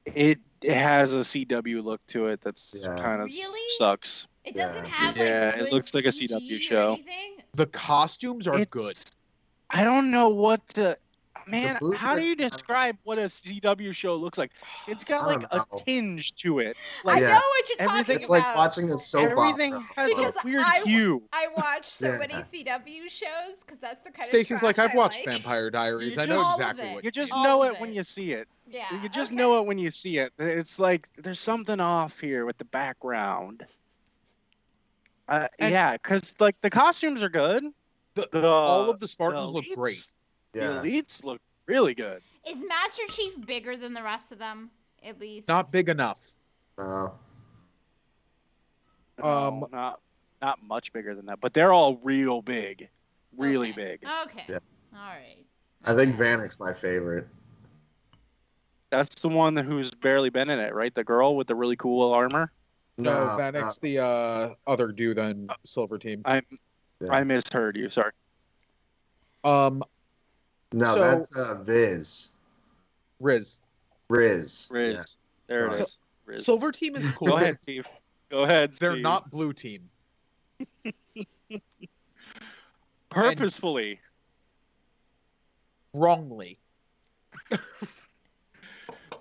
It has a CW look to it that's Yeah. kind of Really? sucks. It doesn't Yeah. have Yeah, like it good looks like a CG CW or show. anything? The costumes are good. I don't know what to. Man, blue how do you print- describe what a CW show looks like? It's got I like don't a know. tinge to it. I Like know Yeah. what you're talking everything- It's about. like watching a soap everything opera. has Because a weird I- hue. I watch so many Yeah. CW shows because that's the kind Stacy's of like, trash I've I watched like. Vampire Diaries. You I know just- All of exactly it. what. You just All know of it when it. you see it. Yeah. You just okay. know it when you see it. It's like there's something off here with the background. And- Yeah, because like the costumes are good. All of the Spartans the look elites- great. The Yeah. elites look really good. Is Master Chief bigger than the rest of them? At least. Not big enough. No. No, not much bigger than that, but they're all real big, really Okay. big. Okay. Yeah. All right. I think guess. Vanek's my favorite. That's the one who's barely been in it, right? The girl with the really cool armor. No, No, Vanek's the other dude on Silver Team. I Yeah. misheard you. Sorry. No, So- that's Viz. Riz. Riz. Riz. Yeah. There it So- is. Riz. Silver Team is cool. Go ahead, Steve. Go ahead. They're Steve. not Blue Team. purposefully. Wrongly.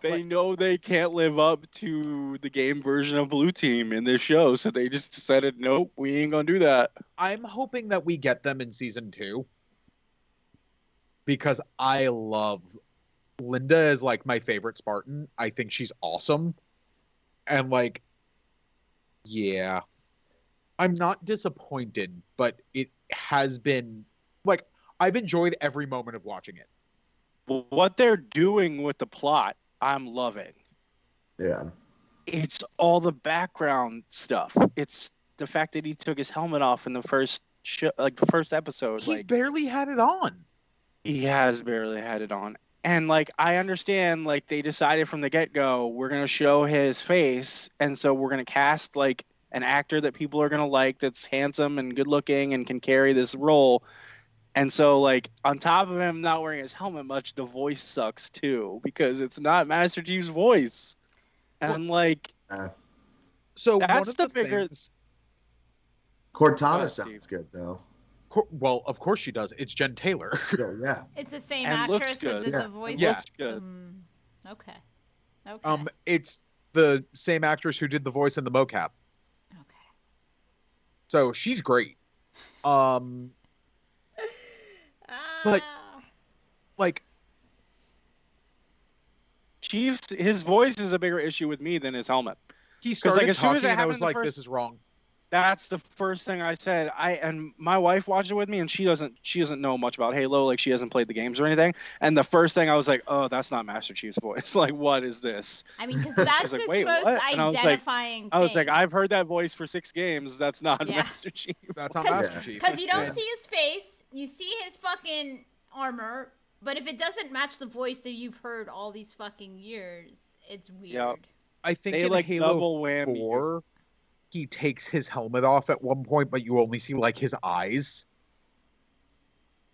They know they can't live up to the game version of Blue Team in this show, so they just decided, nope, we ain't gonna do that. I'm hoping that we get them in season 2. Because I love Linda is like my favorite Spartan. I think she's awesome. And like, yeah. I'm not disappointed, but it has been like I've enjoyed every moment of watching it. What they're doing with the plot, I'm loving. Yeah. It's all the background stuff. It's the fact that he took his helmet off in the first the first episode. He's Like, barely had it on. he has barely had it on. And like, I understand, like, they decided from the get-go, we're going to show his face, and so we're going to cast like an actor that people are going to like, that's handsome and good looking and can carry this role. And so, like, on top of him not wearing his helmet much, the voice sucks too, because it's not Master Chief's voice. And like, So that's one of the the bigger. things, Cortana Steve. sounds good though. well, of course she does. It's Jen Taylor. So, yeah. It's the same And looks actress that good. did Yeah. the voice. Yeah. Looks good. Okay. Okay. It's the same actress who did the voice in the mocap. Okay. So she's great. But- Like, Chief's his voice is a bigger issue with me than his helmet. he started like, as soon as talking it and I happened was in the like, first- this is wrong. That's the first thing I said. And my wife watched it with me, and she doesn't know much about Halo. Like, she hasn't played the games or anything. And the first thing I was like, oh, that's not Master Chief's voice. Like, what is this? I mean, because that's like, his "Wait, most what?" And I was like- identifying I was like, thing. I've heard that voice for 6 games. That's not Yeah. Master Chief. That's not Because- Master Chief. Because you don't Yeah. see his face, you see his fucking armor, but if it doesn't match the voice that you've heard all these fucking years, it's weird. Yep. I think They, in like, Halo double whammy you. 4, he takes his helmet off at one point, but you only see like his eyes.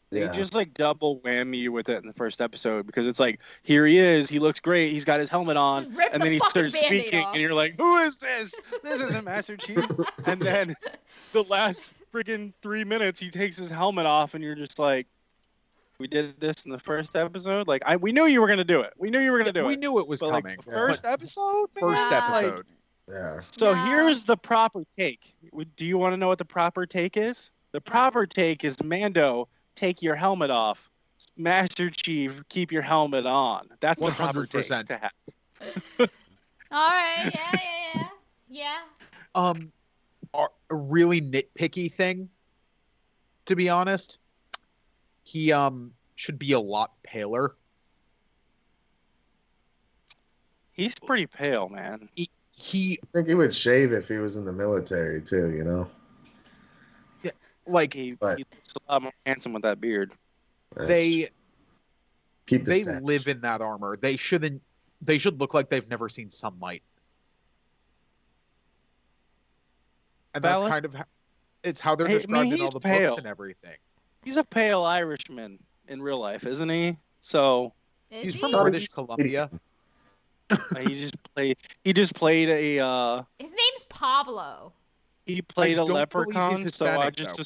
They Yeah. just like double whammy you with it in the first episode, because it's like, here he is, he looks great, he's got his helmet on, Just rip and the then he fucking starts Band-Aid speaking, off. and you're like, who is this? This isn't Master Chief. And then the last friggin' 3 minutes, he takes his helmet off, and you're just like, we did this in the first episode. Like, we knew you were gonna do it. We knew you were gonna do We it. knew it was But like, coming. the first episode, man? First Yeah. episode. Yeah. So No. here's the proper take. Do you want to know what the proper take is? The proper take is Mando, take your helmet off. Master Chief, keep your helmet on. That's the proper take 100%. to have. All right, yeah. A really nitpicky thing, to be honest. He should be a lot paler. He's pretty pale, man. He I think he would shave if he was in the military too, you know? like He But- looks a lot more handsome with that beard. they Keep the they stash. live in that armor. They should look like they've never seen sunlight. And that's Valid. kind of it's how they're Hey, I mean, described in all he's the pale. books and everything. He's a pale Irishman in real life, isn't he? So Is He's he? from Oh, British he's- Columbia. he just played a His name's Pablo. he played a don't believe he's leprechaun, so I Hispanic, just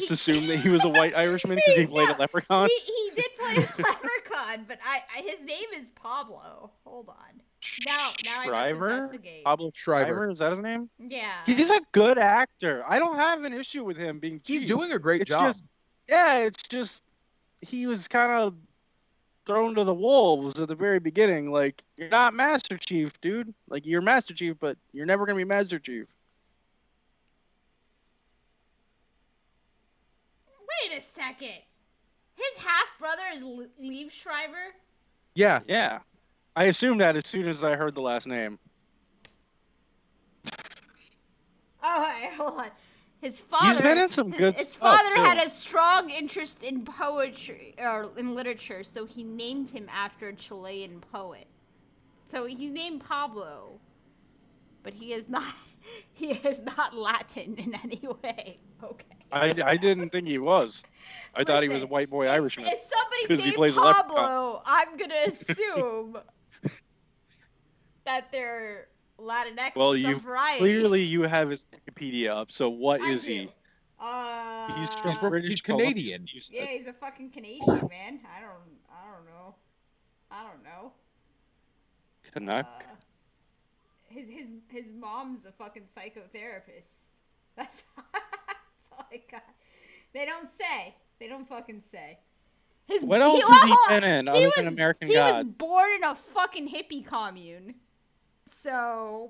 though. assumed that he was a white Irishman because he played a No, leprechaun. He did play a leprechaun, but his name is Pablo. Hold on. Now I must Shriver? investigate. Pablo Shriver. Shriver, is that his name? Yeah. He's a good actor. I don't have an issue with him being He's cheap. doing a great It's job. just, yeah, it's just he was kind of thrown to the wolves at the very beginning. Like, you're not Master Chief, dude. Like, you're Master Chief, but you're never gonna be Master Chief. Wait a second. His half brother is Liev Schreiber. Yeah, Yeah, I assumed that as soon as I heard the last name. Oh, wait, hold on. His father. He's been in some good his stuff, father too. had a strong interest in poetry or in literature, so he named him after a Chilean poet. So he's named Pablo, but he is not. He is not Latin in any way. Okay. I didn't think he was. I thought he was a Listen, white boy Irishman. If somebody's 'Cause he named plays a leprechaun. Pablo, I'm gonna assume that they're Latinx Well, of some you variety. clearly you have his Wikipedia up. So what I is do. he? He's He's from British he's Columbia, Canadian. you said. Yeah, he's a fucking Canadian, man. I don't know. Canuck. His mom's a fucking psychotherapist. That's all I got. They don't say. They don't fucking say. What else has he been in other than American He was Gods? born in a fucking hippie commune. So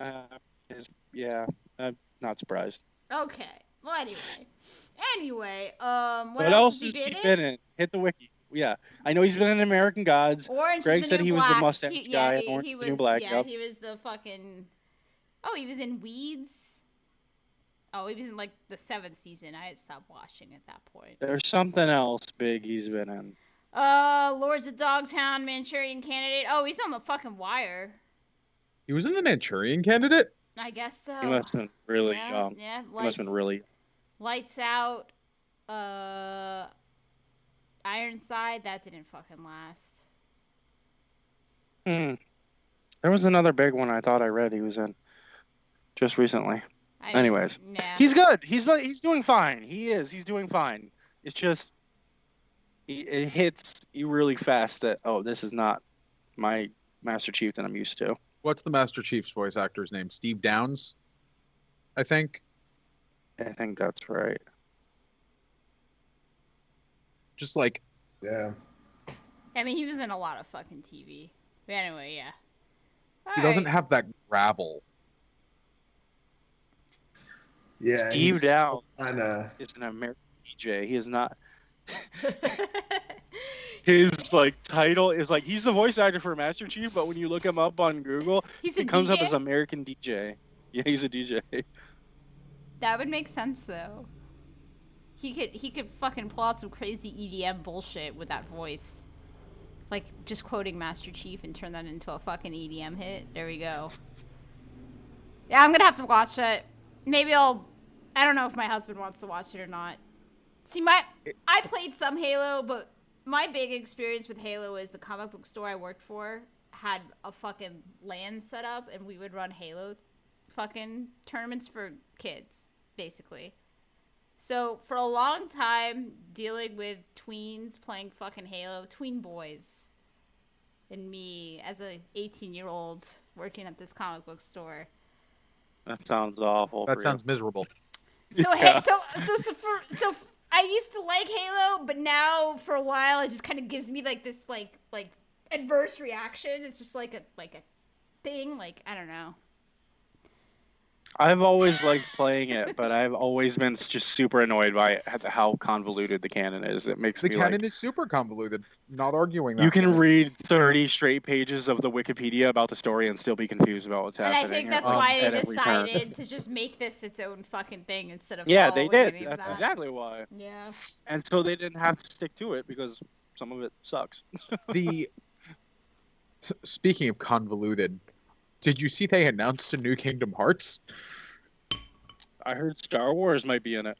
I'm not surprised. okay. Well, anyway, what What else has has he been in? Hit the wiki. Yeah, I know he's been in American Gods. Orange Greg is the said new he was the black. mustache guy, and Orange he is was the new black. yeah, Yep. he was the fucking. Oh, he was in Weeds. Oh, he was in like the 7th season. I had stopped watching at that point. There's something else big he's been in. Lords of Dogtown, Manchurian Candidate. Oh, he's on the fucking Wire. He was in the Manchurian Candidate. I guess so. He must have been really yeah, young. Yeah, He must have been really. Lights Out. Ironside. That didn't fucking last. There was another big one I thought I read he was in just recently. Anyways, nah. he's good. He's doing fine. He is. He's doing fine. It's just it hits you really fast that this is not my Master Chief that I'm used to. What's the Master Chief's voice actor's name? Steve Downes, I think. I think that's right. Just like, Yeah. I mean, he was in a lot of fucking TV. But anyway, yeah. he doesn't have that gravel. Yeah. Steve Downes Kinda. is an American DJ. He is not. His like title is like he's the voice actor for Master Chief, but when you look him up on Google, he comes up as American DJ. Yeah, he's a DJ. That would make sense though. He could fucking pull out some crazy EDM bullshit with that voice. Like just quoting Master Chief and turn that into a fucking EDM hit. There we go. Yeah, I'm gonna have to watch it. Maybe I don't know if my husband wants to watch it or not. See, I played some Halo, but my big experience with Halo is the comic book store I worked for had a fucking LAN set up, and we would run Halo fucking tournaments for kids, basically. So for a long time, dealing with tweens playing fucking Halo, tween boys, and me as a 18-year-old working at this comic book store. That sounds awful. That sounds miserable. So Yeah. so I used to like Halo, but now for a while it just kind of gives me like this like adverse reaction. It's just like a thing. Like I don't know. I've always liked playing it, but I've always been just super annoyed by how convoluted the canon is. It makes The me canon like. is super convoluted. Not arguing that. You can read 30 straight pages of the Wikipedia about the story and still be confused about what's And happening. I think that's why they decided to just make this its own fucking thing instead of Yeah, they did. following That's that. exactly why. Yeah. And so they didn't have to stick to it because some of it sucks. Speaking of convoluted, did you see they announced a new Kingdom Hearts? I heard Star Wars might be in it.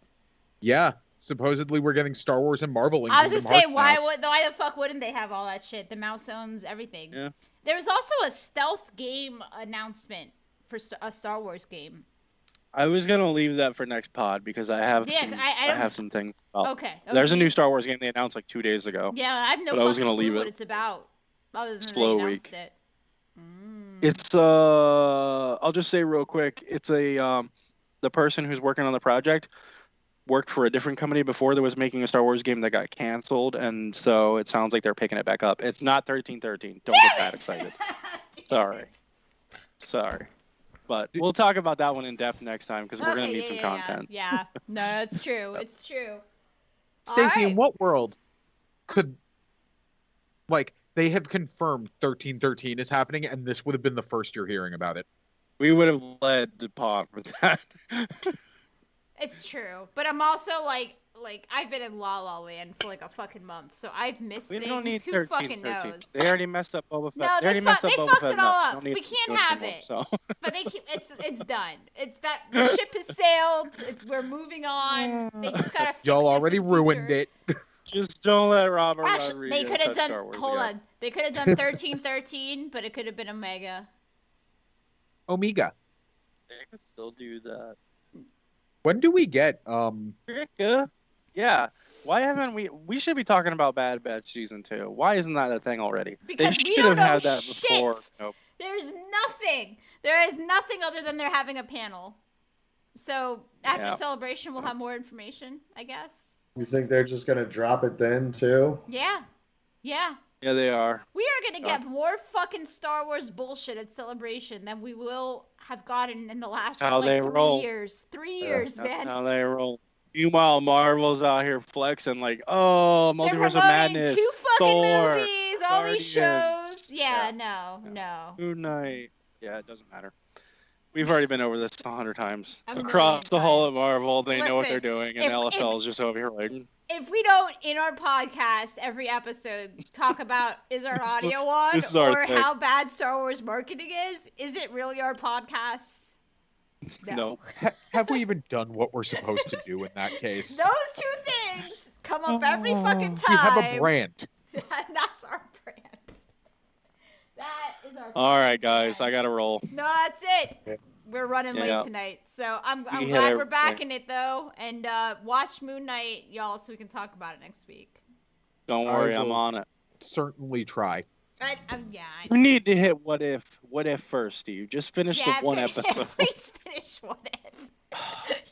Yeah, supposedly we're getting Star Wars and Marvel in I was Kingdom gonna say, Hearts now. why the fuck wouldn't they have all that shit? The mouse owns everything. Yeah. There was also a stealth game announcement for a Star Wars game. I was gonna leave that for next pod because I have I have some things. Okay. There's a new Star Wars game they announced like 2 days ago. Yeah, I have no but I was fucking gonna clue leave what it. it's about. Other than Slow they announced week. it. It's I'll just say real quick. It's the person who's working on the project worked for a different company before that was making a Star Wars game that got canceled, and so it sounds like they're picking it back up. It's not 1313. Don't get that excited. Sorry. But we'll talk about that one in depth next time because we're gonna need some content. Yeah. No, it's true. It's true. Stacey, Alright. in what world could, like, they have confirmed 1313 is happening, and this would have been the first you're hearing about it? We would have led the pod with that. It's true, but I'm also like I've been in La La Land for like a fucking month, so I've missed We things. don't need Who fucking 1313. knows? They already messed up Boba Fett. No, they already messed up they Boba fucked Fett it all enough. up. Don't need We to can't do it have anymore, it. So. But it's done. It's that the ship has sailed. We're moving on. They just gotta fix Y'all it for already the ruined future. it. Just don't let Robert Actually, Rodriguez they could have touch done. Star Wars Hold again. on. They could have done 1313, but it could have been Omega. Omega. They could still do that. When do we get Yeah. Why haven't we should be talking about Bad Batch season 2. Why isn't that a thing already? Because they we should don't have know had that shit. before. Nope. There's nothing. There is nothing other than they're having a panel. So after Yeah. Celebration, we'll have more information, I guess. You think they're just gonna drop it then too? Yeah. Yeah. Yeah, they are. We are going to get more fucking Star Wars bullshit at Celebration than we will have gotten in the last how like, they 3 roll. years. 3 years, That's man. how they roll. Meanwhile, Marvel's out here flexing like, oh, They're multiverse of promoting madness. 2 fucking Thor, movies, all these shows. Guardians. Yeah, Yeah. no. Moon Knight. Yeah, it doesn't matter. We've already been over this 100 times. A million Across the whole of times. Marvel, they know what Listen, they're doing, and if- LFL is just over here like, If we don't, in our podcast, every episode, talk about is our audio on this is our or thing. how bad Star Wars marketing is it really our podcast? no. Have we even done what we're supposed to do in that case? Those two things come up every fucking time. We have a brand. That's our brand. That is our All right, guys, brand. I gotta roll. No, that's it. We're running Yeah. late tonight. So I'm We glad hit we're everything. back in it, though. And watch Moon Knight, y'all, so we can talk about it next week. Don't I worry, I'm will- on it. certainly try. I You need to hit what if first, Steve. Just finish yeah, the one finish- episode. Please finish What If.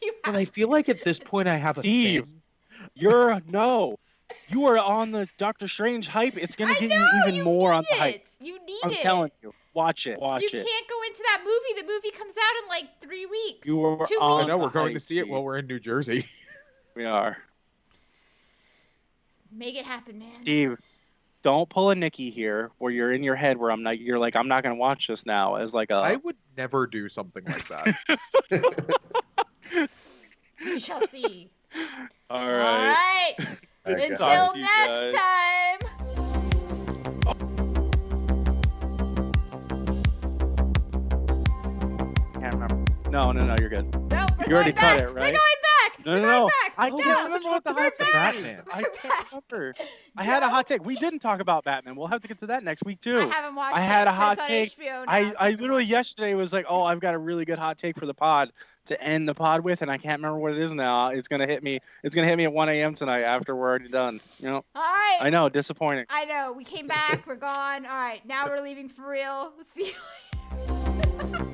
You But have I feel like at this point I have a Steve. thing. You are on the Doctor Strange hype. It's gonna I get know, you even more on the need hype. it. You need I'm it. telling you. Watch it. You Watch it. can't go into that movie. The movie comes out in like 3 weeks. You were 2 on weeks. I know we're going to Hype, see it Steve. while we're in New Jersey. We are. Make it happen, man. Steve, don't pull a Nikki here where you're in your head where I'm not gonna watch this now as like a I would never do something like that. We shall see. all All right. right. All right, Until Talk to you next guys. time. Can't remember. No, you're good. No, we're You already going back. cut it, right? We're going back. No, We're no, going no. back. I No, can't remember what the we're hot take back. is. Batman. I We're can't back. remember. I had a hot take. We didn't talk about Batman. We'll have to get to that next week too. I haven't watched I had it, a but hot it's on take. HBO now, I so can literally watch it. yesterday was like, oh, I've got a really good hot take for the pod to end the pod with, and I can't remember what it is now. It's gonna hit me. It's gonna hit me at 1 a.m. tonight after we're already done. You know. All right. I know, disappointing. I know. We came back. We're gone. All right. Now we're leaving for real. See you later.